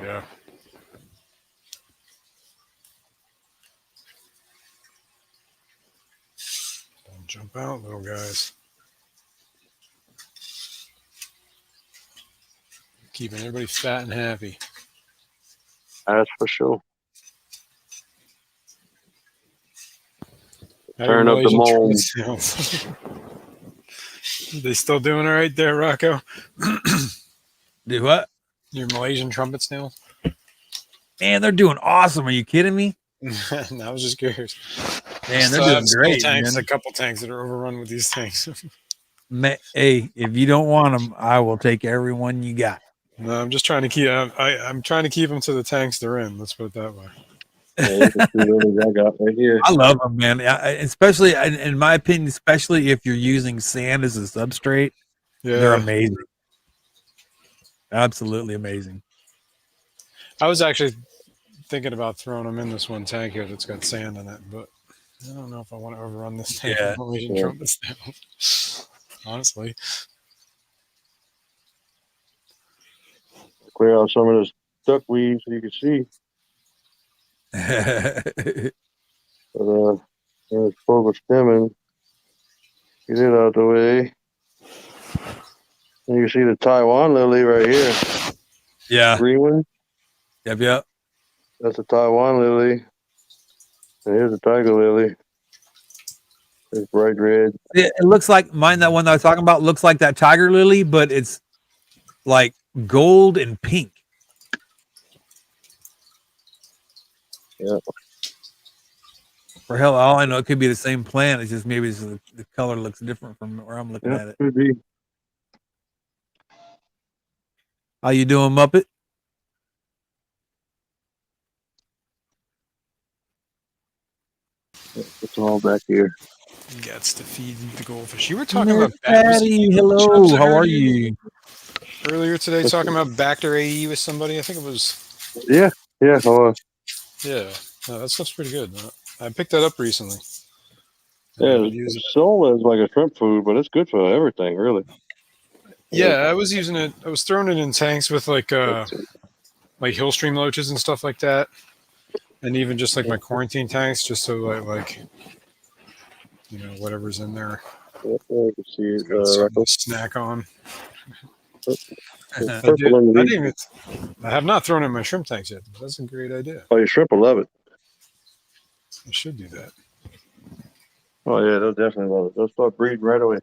Yeah. Don't jump out, little guys. Keeping everybody fat and happy. that's for sure. How your Turn up the Malaysian trumpet moan. sounds. They still doing all right there, Rocko? Do what? Your Malaysian trumpet snail? Man, they're doing awesome. Are you kidding me? No, I was just curious. Man, they're Still have doing great, tanks, man. a couple tanks that are overrun with these things. Hey, if you don't want them, I will take every one you got. No, I'm just trying to keep. I'm trying to keep them to the tanks they're in. Let's put it that way. Yeah, these are 2 lilies I got right here. I love them, man. Especially, in my opinion, especially if you're using sand as a substrate, they're Yeah, amazing. Absolutely amazing. I was actually thinking about throwing them in this one tank here that's got sand in it, but I don't know if I want to overrun this tank Yeah. with Malaysian Yeah. trumpets now. Honestly, Clear out some of this duckweed so you can see. But there's Fogo stemming. Get it out the way. And you can see the Taiwan lily right here. Yeah. Green one. Yep. That's a Taiwan lily. And here's a tiger lily. It's bright red. It looks like mine. That one that I was talking about looks like that tiger lily, but it's like gold and pink. Yeah. For hell, all I know, it could be the same plant. It's just maybe the color looks different from where I'm looking at it. Could be. How you doing, Muppet? It's all back here. gets to feed the goldfish. You were talking Miss about Patty, hello. How are you? Earlier today, talking about Bacter AE with somebody. I think it was. Yeah. Yeah. Yeah, no, that stuff's pretty good. I picked that up recently. Yeah, I've used it. it's sold as like a shrimp food, but it's good for everything, really. Yeah, I was using it. I was throwing it in tanks with like hill stream loaches and stuff like that, and even just like my quarantine tanks, just so like whatever's in there. Yeah, I can see it. Got something to snack on. I have not thrown it in my shrimp tanks yet. But that's a great idea. Oh, your shrimp will love it. I should do that. Oh yeah, they'll definitely love it. They'll start breeding right away.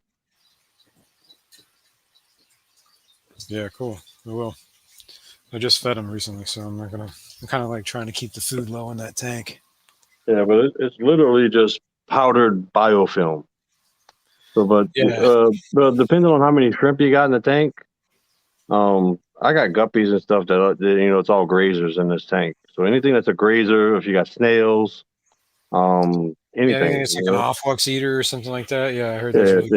Yeah, cool. I will. I just fed them recently, so I'm not gonna. I'm kind of like trying to keep the food low in that tank. Yeah, but it's literally just powdered biofilm. So, but depending on how many shrimp you got in the tank, I got guppies and stuff that it's all grazers in this tank. So anything that's a grazer, if you got snails, anything. Yeah, it's like an off-flux eater or something like that. Yeah, I heard that's really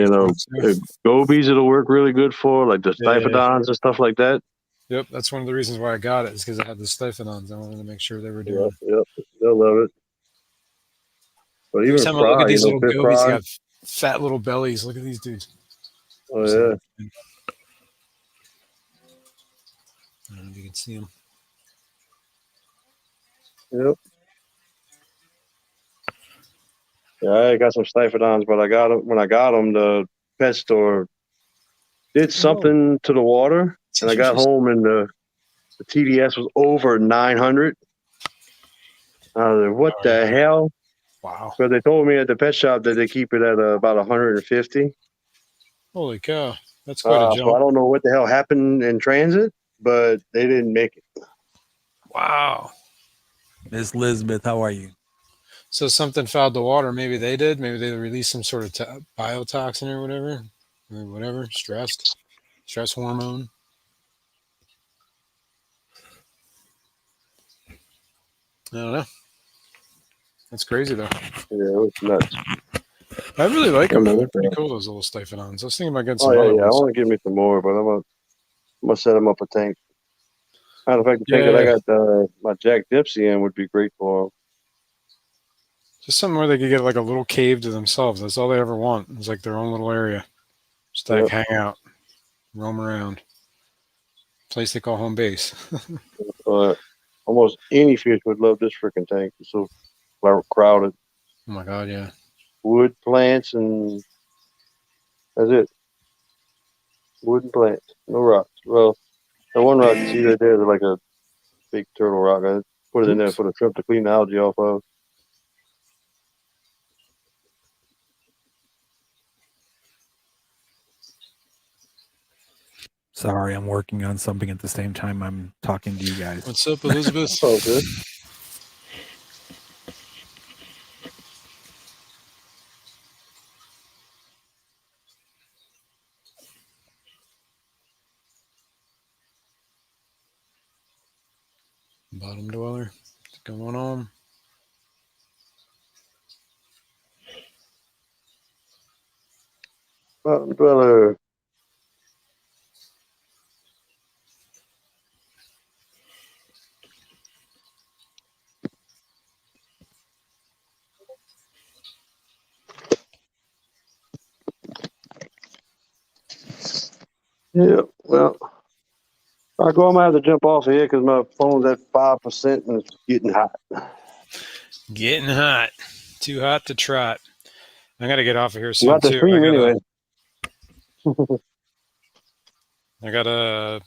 good. Gobies it'll work really good for, like the stiphodons and stuff like that. Yep, that's one of the reasons why I got it, is because I had the stiphodons. I wanted to make sure they were doing. Yep, they'll love it. But even time I look at these little gobies, they got fat little bellies. Look at these dudes. Oh yeah. I don't know if you can see them. Yep. Yeah, I got some stiphodons, but I got them when I got them. The pet store did something to the water, and I got home and the TDS was over 900. I was like, what the hell? Wow. But they told me at the pet shop that they keep it at about 150. Holy cow. That's quite a jump. So I don't know what the hell happened in transit, but they didn't make it. Wow. Miss Elizabeth, how are you? So something fouled the water. Maybe they did. Maybe they released some sort of biotoxin or whatever. Stress hormone. I don't know. That's crazy though. Yeah, it was nuts. I really like them. They're pretty cool, those little stiphodons. I was thinking about getting some other ones. I want to give me some more, but I'm gonna set them up a tank. Matter of fact, the tank that I got my Jack Dempsey in would be great for them. Just something where they could get like a little cave to themselves. That's all they ever want. It's like their own little area. Just like hang out, roam around. Place they call home base. Almost any fish would love this freaking tank. It's so crowded. Oh my god, yeah. Wood, plants, and that's it. Wood and plants. No rocks. Well, the one rock you see right there is like a big turtle rock. I put it in there for the shrimp to clean the algae off of. Sorry, I'm working on something at the same time I'm talking to you guys. What's up, Elizabeth? Oh, good. Bottom dweller. What's going on? Bottom dweller. Yeah, well, I'm gonna have to jump off here because my phone's at 5% and it's getting hot. Getting hot. Too hot to trot. I gotta get off of here soon Not the too. stream anyway. I got to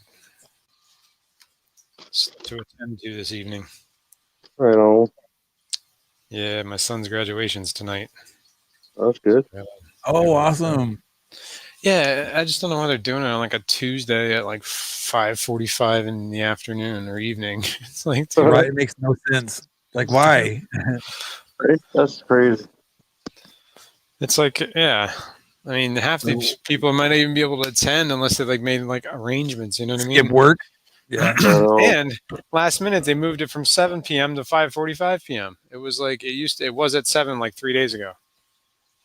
attend to this evening. Right on. Yeah, my son's graduation's tonight. That's good. Oh, awesome. Yeah, I just don't know why they're doing it on like a Tuesday at like 5:45 in the afternoon or evening. It's like, dude, Right, it makes no sense. Like, why? Right? That's crazy. it's like, yeah. I mean, half the people might not even be able to attend unless they like made like arrangements. You know what I mean? Skip work. Yeah. And last minute they moved it from 7 p.m. to 5:45 p.m. It was like it was at 7 like 3 days ago.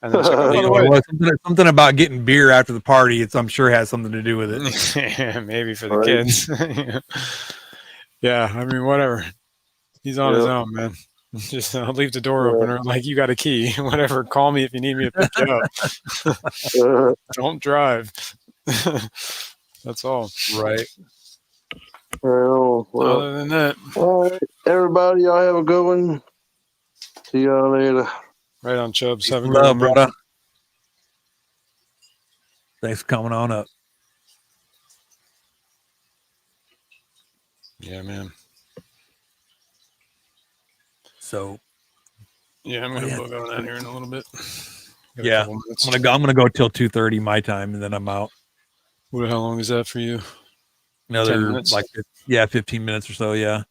And then it's like, oh, You know, something about getting beer after the party. I'm sure has something to do with it. maybe for the kids. Yeah, I mean, whatever. He's on his own, man. Just I'll leave the door open, or like you got a key, whatever. Call me if you need me to pick you up. Don't drive. That's all. Right. Well, Other than that, all right, everybody, y'all have a good one. See y'all later. right on, Chubbs. Have a good Love, one, brother. Thanks for coming on up. Yeah, man. So, yeah, I'm gonna bug on out here in a little bit. Yeah, I'm gonna go till 2:30 my time, and then I'm out. How long is that for you? Another 15 minutes or so. Yeah.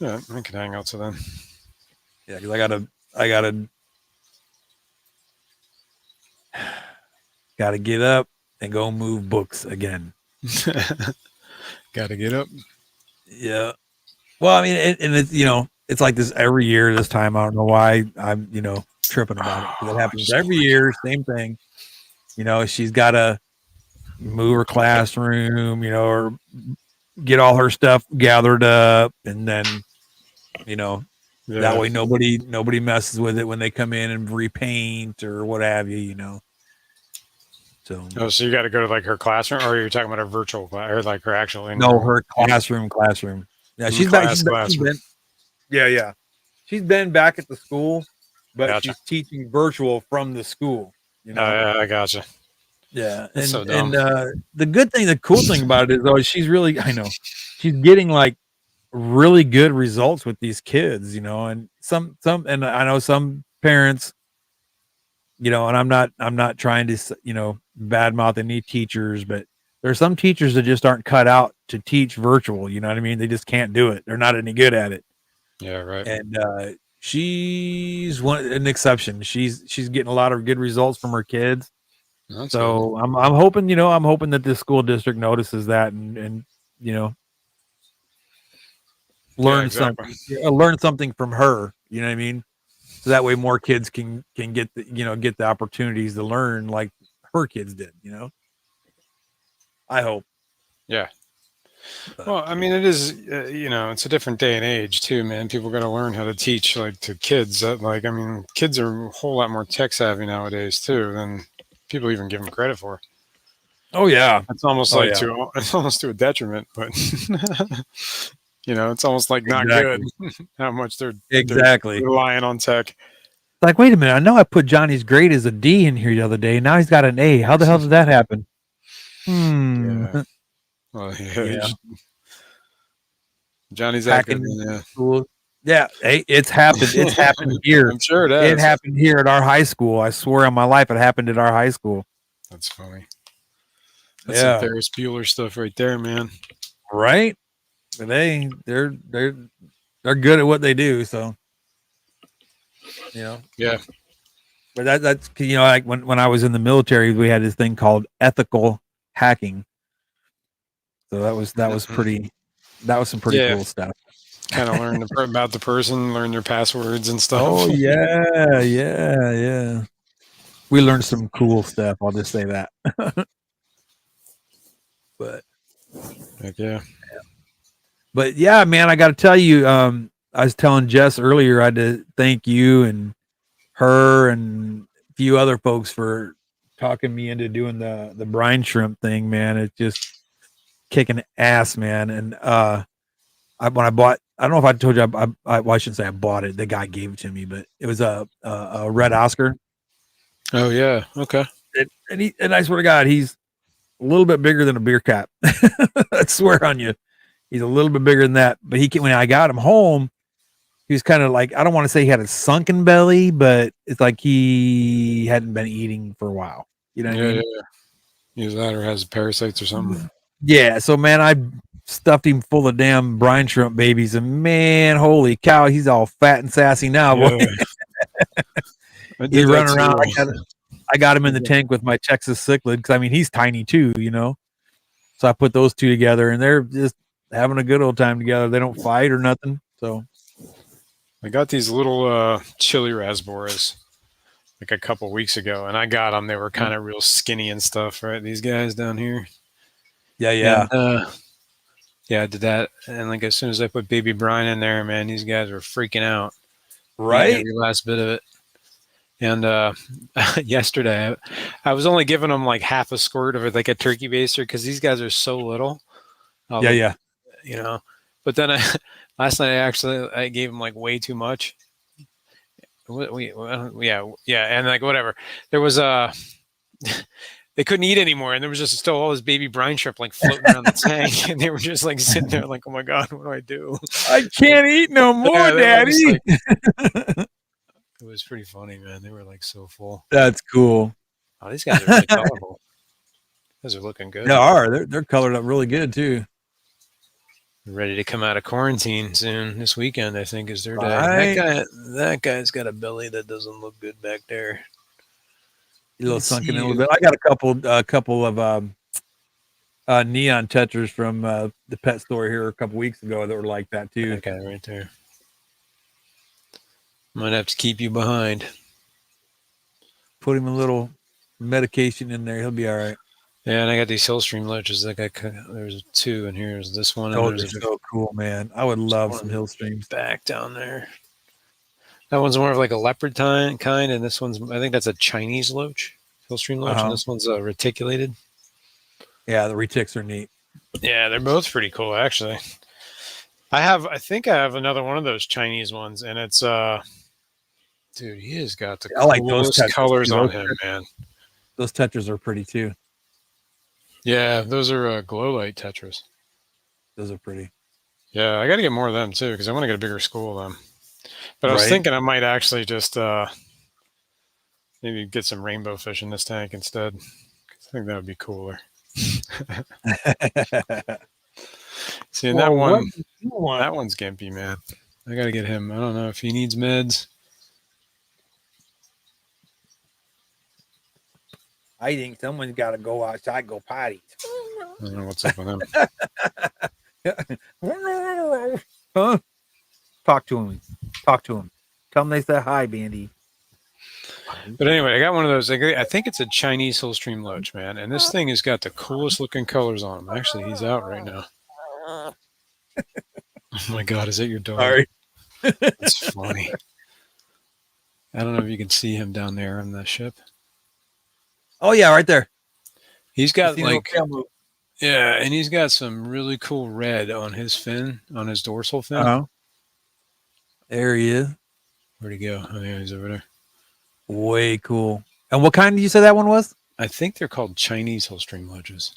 Yeah, I can hang out till then. Yeah, because I gotta get up and go move books again. Gotta get up. Yeah. Well, I mean, and it's it's like this every year. This time, I don't know why I'm tripping about it, because it happens every year. Same thing. She's got to move her classroom, or get all her stuff gathered up, and then that way nobody messes with it when they come in and repaint or what have you. So you got to go to like her classroom, or you're talking about her virtual class, or like her actual? No, her classroom. Yeah, she's back. She's been. Yeah. She's been back at the school, but she's teaching virtual from the school. Yeah, I gotcha. Yeah, and the cool thing about it is, though, she's getting like really good results with these kids, and and I know some parents, and I'm not trying to badmouth any teachers, but there's some teachers that just aren't cut out to teach virtual. You know what I mean? They just can't do it. They're not any good at it. Yeah, right. And she's an exception. She's getting a lot of good results from her kids. That's so good. I'm hoping that this school district notices that and learn something from her. You know what I mean? So that way more kids can get the opportunities to learn like her kids did. I hope. Yeah. Well, I mean, it is, it's a different day and age too, man. People got to learn how to teach like to kids. I mean, kids are a whole lot more tech savvy nowadays too than people even give them credit for. Oh yeah. It's almost Oh, like yeah. it's almost to a detriment, but it's almost like not Exactly. good how much they're Exactly. relying on tech. Like, wait a minute. I know I put Johnny's grade as a D in here the other day. Now he's got an A. How the hell did that happen? Yeah. Well, Yeah. Johnny's that good, Hacking man, yeah. school. Yeah. Hey, it's happened. It's happened here. I'm sure it It has. happened here at our high school. I swear on my life, it happened at our high school. That's funny. That's Yeah. some Ferris Bueller stuff right there, man. Right. But they're good at what they do. So, Yeah. But that's like when I was in the military, we had this thing called ethical hacking. So that was pretty. That was some pretty cool stuff. Kind of learn about the person, learn their passwords and stuff. Oh yeah. We learned some cool stuff. I'll just say that. But Heck yeah. But yeah, man, I got to tell you, I was telling Jess earlier, I had to thank you and her and a few other folks for talking me into doing the brine shrimp thing, man. It's just kicking ass, man. And when I bought, I don't know if I told you, well, I shouldn't say I bought it. The guy gave it to me, but it was a red Oscar. Oh yeah, okay. And I swear to God, he's a little bit bigger than a beer cap. I swear on you, he's a little bit bigger than that. But when I got him home, he was kind of like, I don't want to say he had a sunken belly, but it's like he hadn't been eating for a while. You know what I mean? Yeah. Either that or has parasites or something. Yeah. So man, I stuffed him full of damn brine shrimp babies, and man, holy cow, he's all fat and sassy now. Boy. He's running around. I got him in the tank with my Texas cichlid because I mean he's tiny too, So I put those two together, and they're just having a good old time together. They don't fight or nothing. So I got these little chili raspberries like a couple weeks ago, and I got them. They were kind of real skinny and stuff, right? These guys down here. Yeah. And, I did that, and like as soon as I put baby brine in there, man, these guys were freaking out. Right, every last bit of it. And yesterday, I was only giving them like half a squirt of it, like a turkey baster, because these guys are so little. Yeah. But then last night I gave them like way too much. And like whatever. There was they couldn't eat anymore, and there was just still all this baby brine shrimp like floating around the tank, and they were just like sitting there like, oh my god, what do I do? I can't eat no more, Daddy. It was pretty funny, man. They were like so full. That's cool. Oh, these guys are really colorful. These are looking good. They are. They're colored up really good too. Ready to come out of quarantine soon. This weekend, I think, is their day. Right. That guy's got a belly that doesn't look good back there. A little sunken in a little bit. I got a couple of neon tetras from the pet store here a couple weeks ago that were like that too. That guy right there. Might have to keep you behind. Put him a little medication in there. He'll be all right. Yeah, and I got these Hillstream loaches. There's two, and here's this one. Oh, they're so cool, man. I would love some Hillstreams. Back down there. That one's more of like a leopard kind, and this one's, I think that's a Chinese loach, Hillstream loach, and this one's reticulated. Yeah, the retics are neat. Yeah, they're both pretty cool, actually. I think I have another one of those Chinese ones, and it's dude, he has got the coolest colors on him, man. Those tetras are pretty too. Yeah, those are glow light tetras. Those are pretty. Yeah, I got to get more of them too because I want to get a bigger school of them. But I was thinking I might actually just maybe get some rainbow fish in this tank instead. I think that would be cooler. See, and that one's gimpy, man. I got to get him. I don't know if he needs meds. I think someone's got to go outside, go potty. I don't know what's up with him. Huh? Talk to him. Tell him they said hi, Bandy. But anyway, I got one of those. I think it's a Chinese Hillstream loach, man. And this thing has got the coolest looking colors on him. Actually, he's out right now. Oh my God, is it your dog? Sorry. That's funny. I don't know if you can see him down there on the ship. Oh yeah, right there. He's I got seen a little like, tail move. yeah, and he's got some really cool red on his fin, on his dorsal fin. Uh-huh. There he is. Where'd he go? Oh yeah, he's over there. Way cool. And what kind did you say that one was? I think they're called Chinese Hillstream ledges.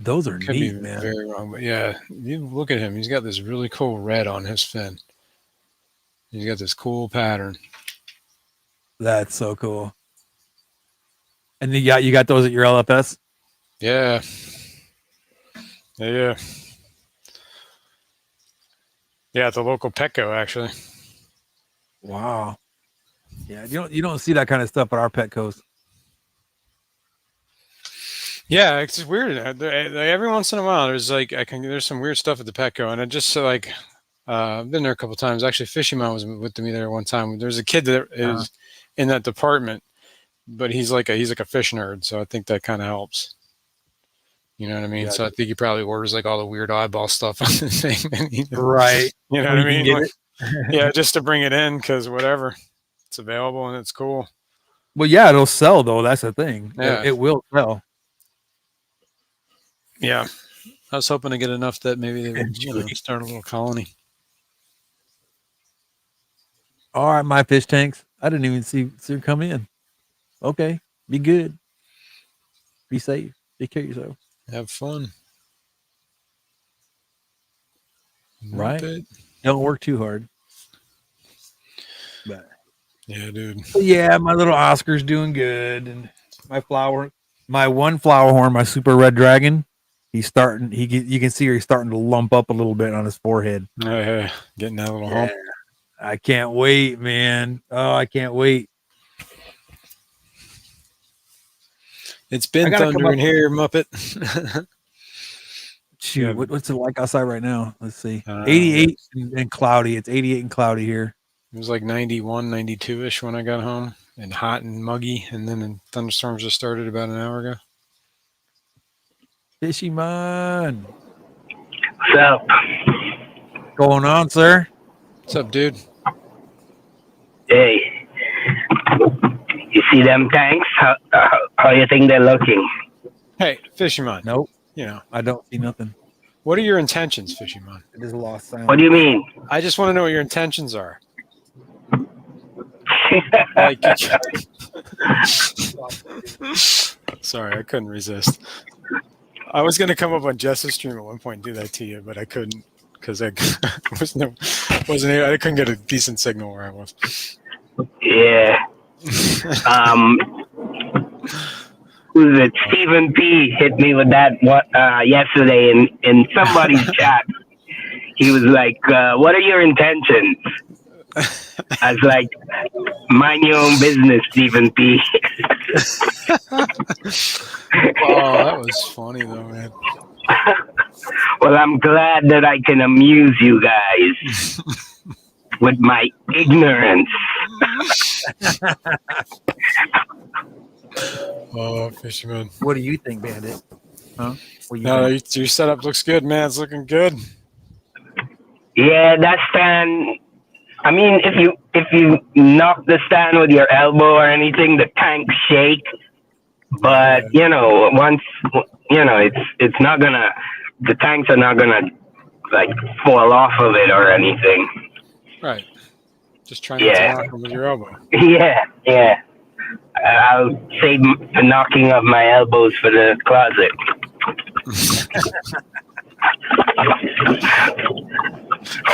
Those are Could neat, be man. very wrong, but yeah, you look at him. He's got this really cool red on his fin. He's got this cool pattern. That's so cool. And you got those at your LFS? Yeah. Yeah. Yeah, at the local Petco, actually. Wow. Yeah, you don't see that kind of stuff at our Petcos. Yeah, it's just weird. Every once in a while, there's some weird stuff at the Petco, and I just like I've been there a couple times. Actually, Fishy Man was with me there one time. There's a kid that is in that department, but he's like a fish nerd, so I think that kind of helps. You know what I mean? Yeah. So I think he probably orders like all the weird eyeball stuff on the thing. Right. You know When what I you can mean? get Like, yeah, just to bring it in because whatever, it's available and it's cool. Well, yeah, it'll sell though. That's the thing. Yeah. It will sell. Yeah, I was hoping to get enough that maybe they would start a little colony. All right, my fish tanks. I didn't even see her come in. Okay, be good. Be safe. Take care of yourself. Have fun. Right. Muppet. Don't work too hard. But Yeah, dude. yeah, my little Oscar's doing good, and my one flower horn, my super red dragon. He's starting. You can see he's starting to lump up a little bit on his forehead. Oh, yeah. Getting that little hump. I can't wait, man. Oh, I can't wait. It's been thundering here, Muppet. Shoot, Yeah. what's it like outside right now? Let's see. Uh, 88 and cloudy. It's 88 and cloudy here. It was like 91, 92-ish when I got home, and hot and muggy, and then the thunderstorms just started about an hour ago. Fishy man. What's up? Going on, sir? What's up, dude? Hey, you see them tanks? How you think they're looking? Hey, Fisherman. Nope. You know, I don't see nothing. what are your intentions, Fisherman? It is lost sound. What do you mean? I just want to know what your intentions are. Like, sorry, I couldn't resist. I was going to come up on Jess's stream at one point and do that to you, but I couldn't because I couldn't get a decent signal where I was. Yeah. Who's it? Stephen P. hit me with that yesterday in somebody's chat. He was like, "What are your intentions?" I was like, "Mind your own business, Stephen P." Oh, that was funny though, man. Well, I'm glad that I can amuse you guys with my ignorance. Oh, Fisherman. What do you think, Bandit? Huh? What do you No, think? your setup looks good, man. It's looking good. Yeah, that stand. I mean, if you knock the stand with your elbow or anything, the tanks shake. But once it's not gonna. The tanks are not gonna like fall off of it or anything. Right. Just trying not to knock them with your elbow. Yeah. I'll save the knocking of my elbows for the closet.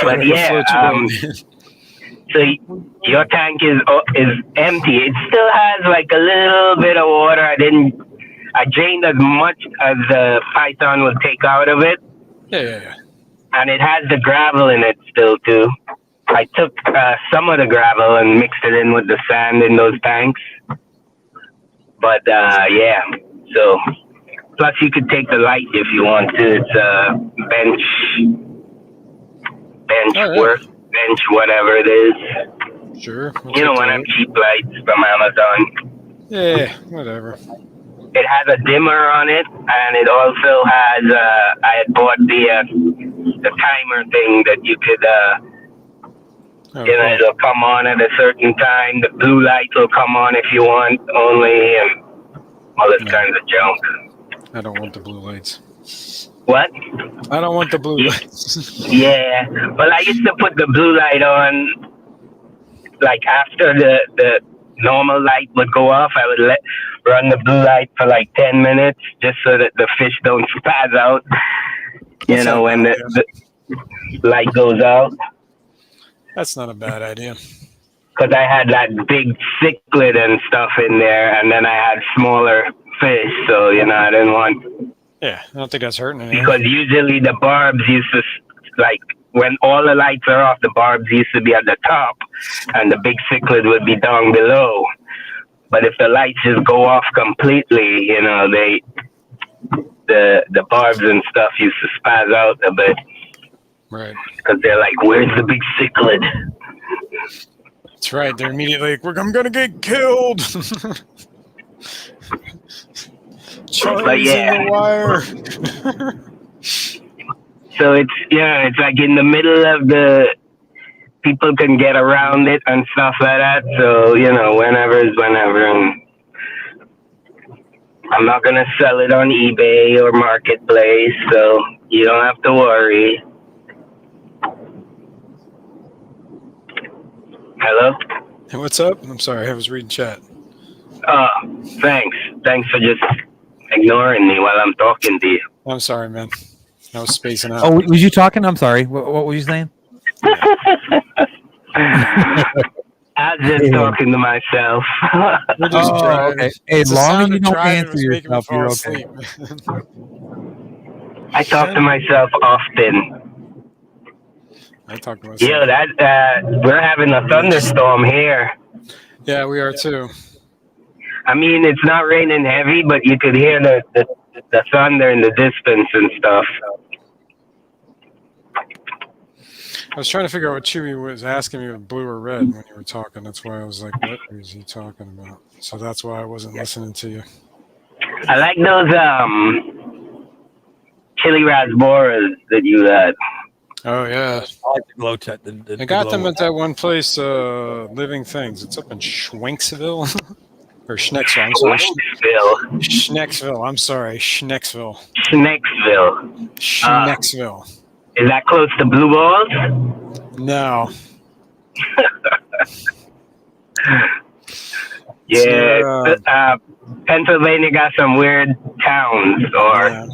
But yeah, so your tank is empty. It still has like a little bit of water. I drained as much as the python will take out of it. Yeah. And it has the gravel in it still too. I took some of the gravel and mixed it in with the sand in those tanks. But yeah, so plus you could take the light if you want to. It's bench whatever it is. Sure. One of them cheap lights from Amazon. Yeah, whatever. it has a dimmer on it, and it also has. I had bought the timer thing that you could. Oh, You know, cool. it'll come on at a certain time. The blue light will come on if you want only, and all this No. kinds of junk. I don't want the blue lights. What? I don't want the blue lights. Yeah. Well, I used to put the blue light on, like after the normal light would go off. I would run the blue light for like 10 minutes just so that the fish don't spaz out. You That's know, not a when bad the light goes out. That's not a bad idea. Because I had that big cichlid and stuff in there, and then I had smaller fish, so you know I didn't want. Yeah, I don't think that's hurting anything. Because usually the barbs used to, like, when all the lights are off, the barbs used to be at the top, and the big cichlid would be down below. But if the lights just go off completely, you know, the barbs and stuff used to spaz out a bit. Right. Because they're like, where's the big cichlid? That's right. They're immediately like, I'm going to get killed. Charlie's in the wire. So it's like in the middle of people can get around it and stuff like that. So, you know, whenever is whenever. And I'm not going to sell it on eBay or Marketplace, so you don't have to worry. Hello? Hey, what's up? I'm sorry, I was reading chat. Thanks. Thanks for just ignoring me while I'm talking to you. I'm sorry, man. I was spacing out. Oh, was you talking? I'm sorry. What were you saying? I was just talking to myself. We're just Oh, driving. okay. Hey, It's as the long as sound you of don't driving answer was making me yourself, fall you're okay. asleep. I talk to myself often. I talk to myself. Yeah, we're having a thunderstorm here. Yeah, we are too. I mean, it's not raining heavy, but you could hear the thunder in the distance and stuff. I was trying to figure out what Chewy was asking me with blue or red when you were talking. That's why I was like, what is he talking about? So that's why I wasn't listening to you. I like those chili raspberries that you had. Oh, yeah. I like the glow tech. I got them at that one place, Living Things. It's up in Schwenksville. Or Schnecksville. I'm sorry. Schnecksville. I'm sorry. Schnecksville. Schnecksville. Schnecksville. Is that close to Blue Balls? No. Yeah. Pennsylvania got some weird towns or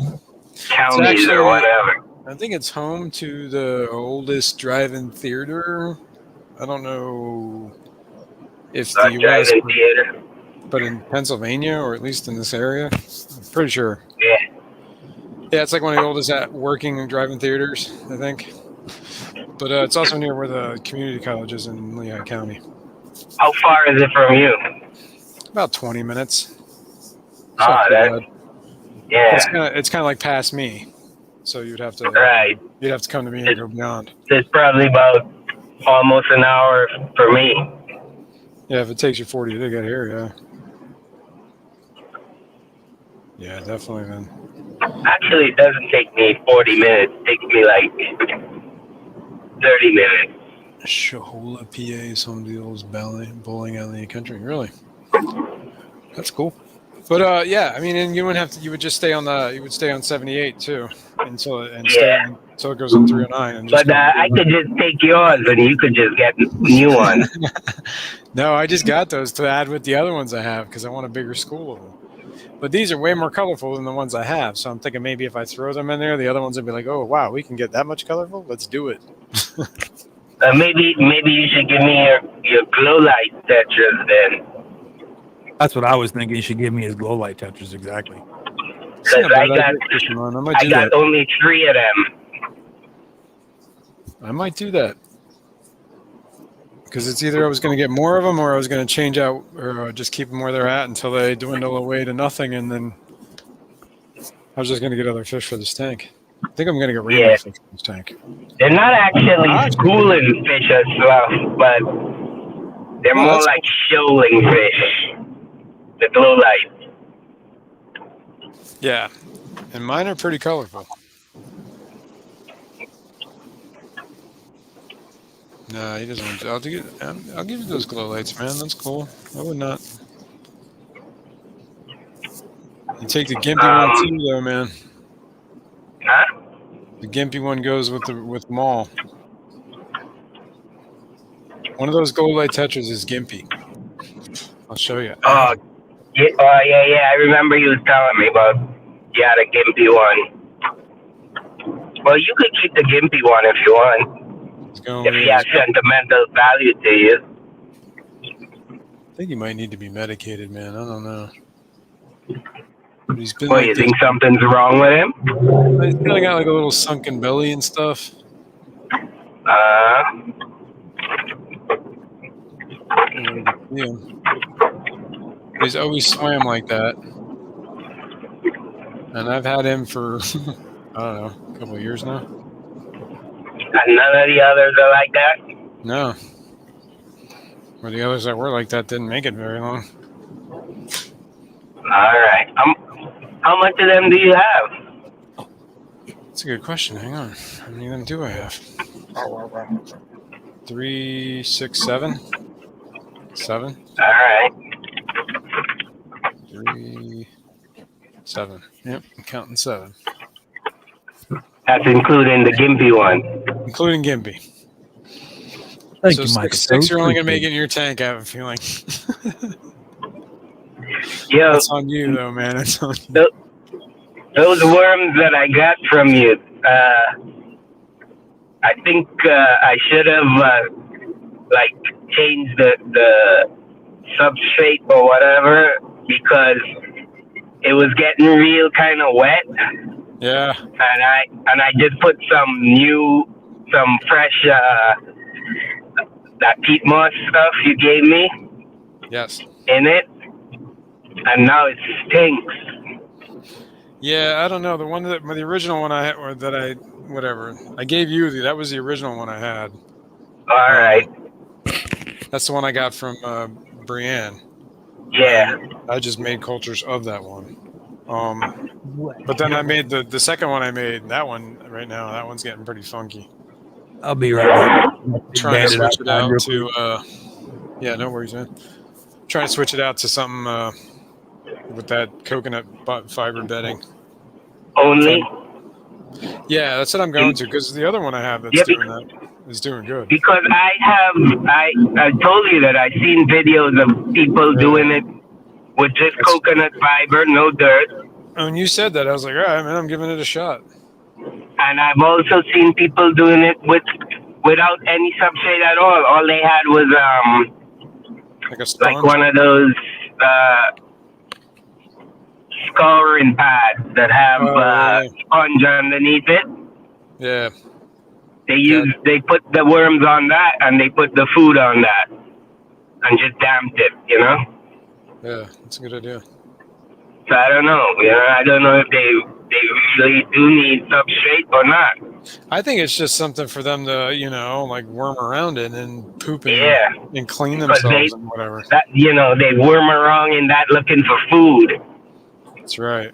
counties or whatever. I think it's home to the oldest drive-in theater. I don't know if the U.S. Drive-in theater. But in Pennsylvania, or at least in this area, I'm pretty sure. Yeah. Yeah, it's like one of the oldest working drive-in theaters, I think. But it's also near where the community college is in Lehigh County. How far is it from you? About 20 minutes. Yeah. It's kind of like past me, so you'd have to You'd have to come to me and go beyond. It's probably about almost an hour for me. Yeah, if it takes you 40 to get here, yeah. Yeah, definitely, man. Actually, it doesn't take me 40 minutes. It takes me like 30 minutes. Shahola, PA is home to the oldest bowling alley in the country. Really? That's cool. But yeah, I mean, and you wouldn't have to. You would just stay on 78 too, until it goes on 309. And but I could just take yours, and you could just get new ones. No, I just got those to add with the other ones I have because I want a bigger school of them. But these are way more colorful than the ones I have, so I'm thinking maybe if I throw them in there, the other ones would be like, "Oh wow, we can get that much colorful. Let's do it." Maybe you should give me your glow light tetras then. That's what I was thinking. You should give me his glow light tetras exactly. Because I got only 3 of them. I might do that. Because it's either I was going to get more of them or I was going to change out or just keep them where they're at until they dwindle away to nothing, and then I was just going to get other fish for this tank. I think I'm going to get rainbow fish for this tank. They're not actually schooling fish as well, but they're more like shoaling fish. The glow light. Yeah, and mine are pretty colorful. No, he doesn't want to. I'll give you those glow lights, man. That's cool. I would not. You take the gimpy one too, though, man. Huh? The gimpy one goes with them all. One of those gold light tetras is gimpy. I'll show you. Yeah, I remember you was telling me about the gimpy one. Well, you could keep the gimpy one if you want. If he has sentimental value to you. I think he might need to be medicated, man. I don't know. But he's been You think something's wrong with him? He's kind of got like a little sunken belly and stuff. Yeah. He's always swam like that. And I've had him for, I don't know, a couple of years now. And none of the others are like that? No. Or the others that were like that didn't make it very long. All right. How much of them do you have? That's a good question. Hang on. How many of them do I have? 3, 6, 7. 7. All right. 3, 7. Yep, I'm counting 7. That's including the gimpy one. Including gimpy. Thank So you, Michael. 6 you're only going to make it in your tank, I have a feeling. Yeah. That's on you, though, man. It's on you. Those worms that I got from you, I think I should have changed the substrate or whatever because it was getting real kind of wet. Yeah. And I just put some fresh that peat moss stuff you gave me. Yes. In it, and now it stinks. Yeah, I don't know. The original one I had, or that I, whatever, I gave you. That was the original one I had. All right. That's the one I got from Brienne. Yeah. I just made cultures of that one. But then I made the second one I made. That one right now, that one's getting pretty funky. I'll be right back. Trying to switch it out to. Yeah, no worries, man. Trying to switch it out to something with that coconut fiber bedding. Only? Yeah, that's what I'm going to, because the other one I have that's doing that is doing good. Because I told you that I've seen videos of people doing it with just coconut fiber, no dirt. When you said that, I was like, all right, man, I'm giving it a shot. And I've also seen people doing it without any substrate at all. All they had was like a sponge? Like one of those scouring pads that have sponge underneath it. Yeah. They put the worms on that and they put the food on that and just damped it, you know? Yeah, that's a good idea. So I don't know. I don't know if they really do need substrate or not. I think it's just something for them to, like worm around in and poop and clean themselves and whatever. They worm around in that looking for food. That's right.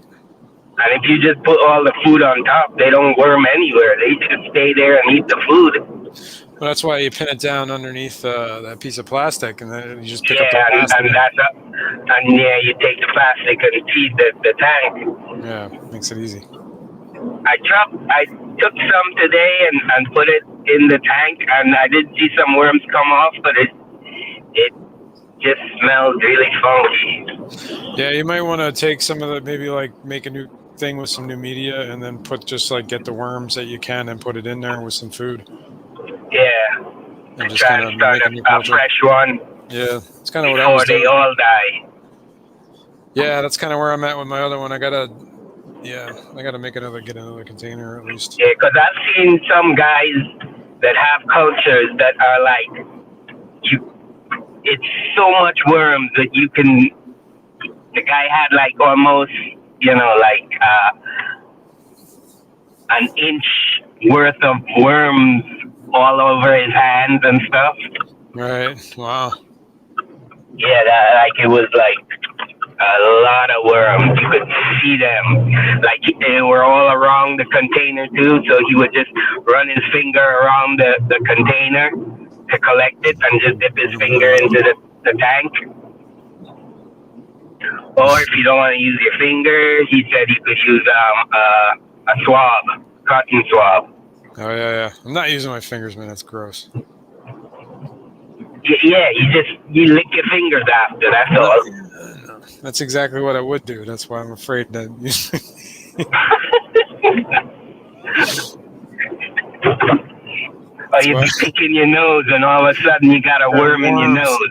And if you just put all the food on top, they don't worm anywhere. They just stay there and eat the food. Well, that's why you pin it down underneath that piece of plastic, and then you just pick up the plastic. You take the plastic and feed the tank. Yeah, makes it easy. I took some today and put it in the tank, and I did see some worms come off, but it just smells really funky. Yeah, you might want to take some of the, maybe like make a new thing with some new media, and then get the worms that you can and put it in there with some food. Yeah. And just kind of make a new culture. Fresh one. Yeah, it's kind of what I was doing. Before they all die. Yeah, that's kind of where I'm at with my other one. I gotta get another container at least. Yeah, because I've seen some guys that have cultures that are like, it's so much worms that you can. The guy had like almost, an inch worth of worms all over his hands and stuff. Right. Wow. Yeah, it was like A lot of worms. You could see them. Like they were all around the container too. So he would just run his finger around the container to collect it and just dip his finger into the tank. Or if you don't want to use your finger, he said you could use a swab, cotton swab. Oh yeah. I'm not using my fingers, man. That's gross. Yeah, you lick your fingers after. That's all. That's exactly what I would do. That's why I'm afraid to use. Or you be picking your nose, and all of a sudden you got a worm in your nose.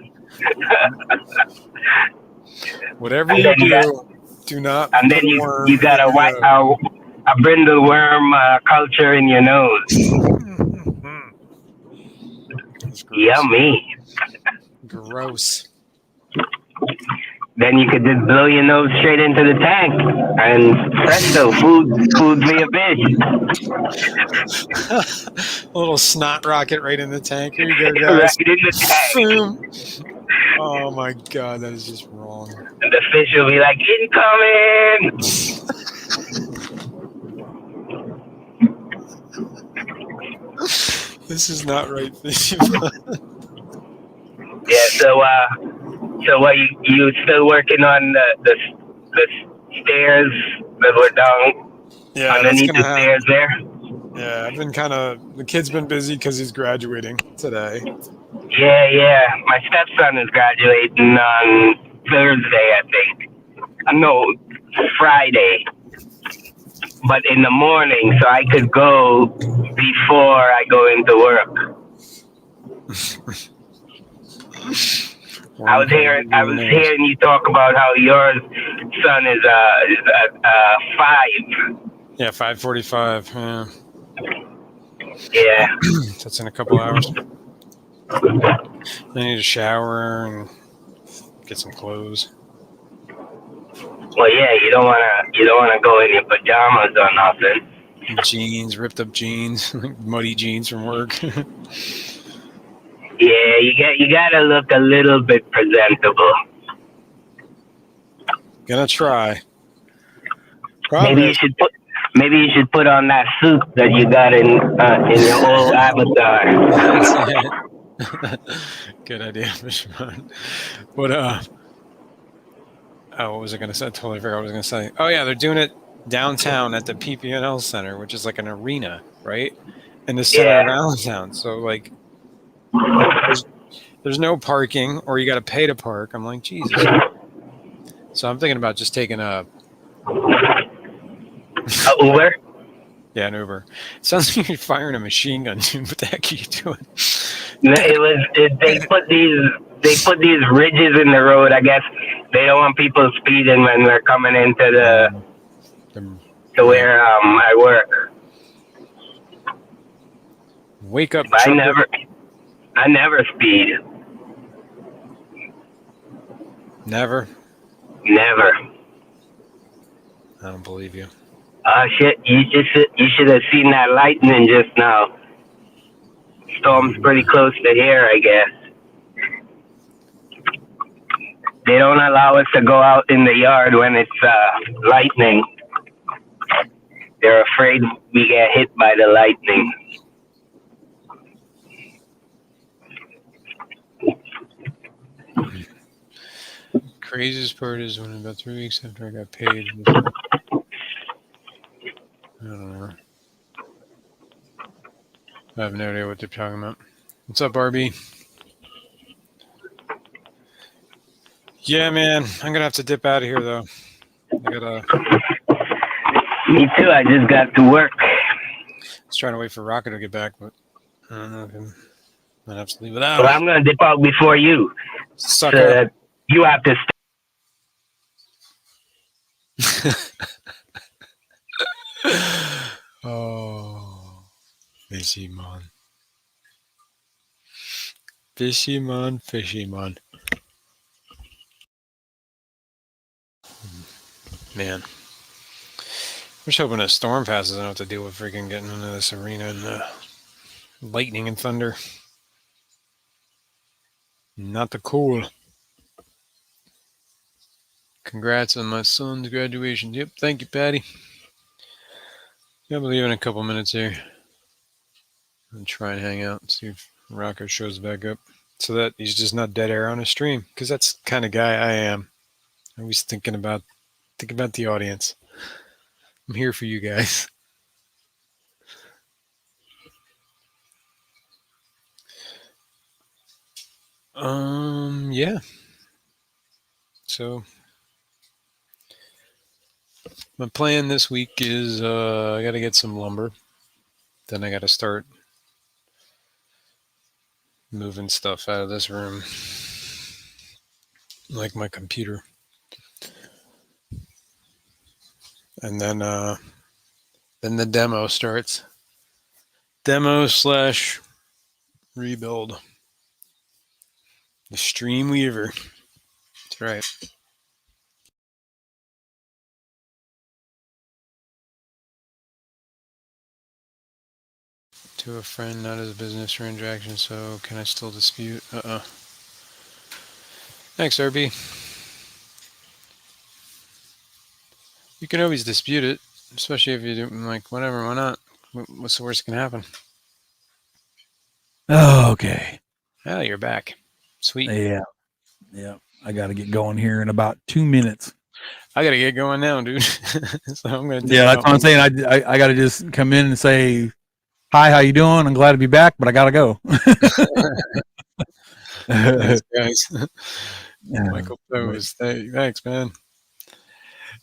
Whatever you do, do not. And then you got a brindle worm culture in your nose. Yummy. Gross. Then you could just blow your nose straight into the tank, and presto, food for your fish. A little snot rocket right in the tank. Here you go, guys. Right in the tank. Oh my god, that is just wrong. And the fish will be like, incoming! This is not right, fishy. Yeah, so what, you still working on the stairs that were down underneath the stairs there? Yeah, I've been the kid's been busy because he's graduating today. Yeah. My stepson is graduating on Thursday, I think. No, Friday. But in the morning, so I could go before I go into work. I was hearing you talk about how your son is 5. Yeah, 5:45. Yeah. Yeah. That's in a couple hours. I need a shower and get some clothes. Well, yeah, you don't wanna go in your pajamas or nothing. Jeans, ripped up jeans, muddy jeans from work. Yeah, you gotta look a little bit presentable. Gonna try. Maybe you should put on that suit that you got in your old avatar. Good idea, Fishman. But what was I gonna say? I totally forgot what I was gonna say. Oh yeah, they're doing it downtown at the PPNL Center, which is like an arena, right? In the center of Allentown. So like, there's no parking, or you got to pay to park. I'm like, Jesus. So I'm thinking about just taking a Uber. Yeah, an Uber. It sounds like you're firing a machine gun. What the heck are you doing? They put these ridges in the road. I guess they don't want people speeding when they're coming into to where I work. Wake up! I never speed. Never. I don't believe you. Shit! You should have seen that lightning just now. Storm's pretty close to here, I guess. They don't allow us to go out in the yard when it's lightning. They're afraid we get hit by the lightning. Craziest part is when about 3 weeks after I got paid. I don't know. I have no idea what they're talking about. What's up, RB? Yeah, man. I'm going to have to dip out of here, though. Me too. I just got to work. I was trying to wait for Rocko to get back, but I don't know if I'm going to have to leave it out. Well, I'm going to dip out before you. Sucker. So that you have to Oh, fishy man. Fishy man. Man. I'm just hoping a storm passes. I don't have to deal with freaking getting into this arena and lightning and thunder. Not the cool. Congrats on my son's graduation. Yep, thank you, Patty. Yeah, I'll be leaving in a couple minutes here. And try and hang out and see if Rocko shows back up. So that he's just not dead air on a stream. Because that's the kind of guy I am. Always thinking about the audience. I'm here for you guys. Yeah. So my plan this week is I got to get some lumber. Then I got to start moving stuff out of this room, like my computer. And then the demo starts. Demo / rebuild. The Streamweaver. That's right. To a friend, not as a business transaction, so can I still dispute? Thanks, RB. You can always dispute it, especially if you do, like, whatever, why not? What's the worst that can happen? Oh, okay. Oh, you're back. Sweet. Yeah. I got to get going here in about 2 minutes. I got to get going now, dude. So I'm going to that's what I'm saying. I got to just come in and say, hi, how you doing? I'm glad to be back, but I got to go. Thanks, guys. Michael Pose. Thanks, man.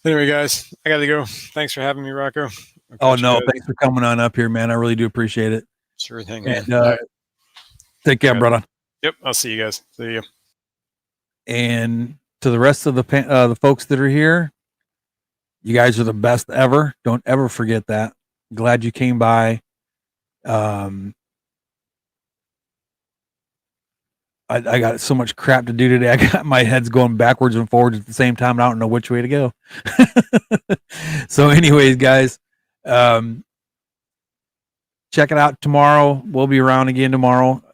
Anyway, guys, I got to go. Thanks for having me, Rocko. Oh, no. Thanks for coming on up here, man. I really do appreciate it. Sure thing, man. And, take care, brother. Yep. I'll see you guys. See you. And to the rest of the folks that are here, you guys are the best ever. Don't ever forget that. Glad you came by. I got so much crap to do today. I got my head's going backwards and forwards at the same time. And I don't know which way to go. So anyways, guys, check it out tomorrow. We'll be around again tomorrow.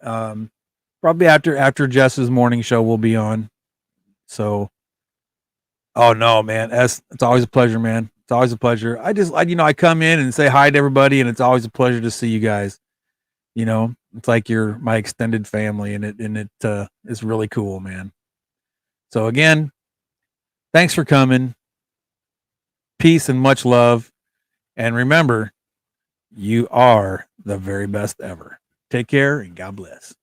Probably after Jess's morning show we'll be on. So, oh no, man, it's always a pleasure, man. It's always a pleasure. I come in and say hi to everybody, and it's always a pleasure to see you guys. It's like you're my extended family, and it is really cool, man. So again, thanks for coming. Peace and much love. And remember, you are the very best ever. Take care and God bless.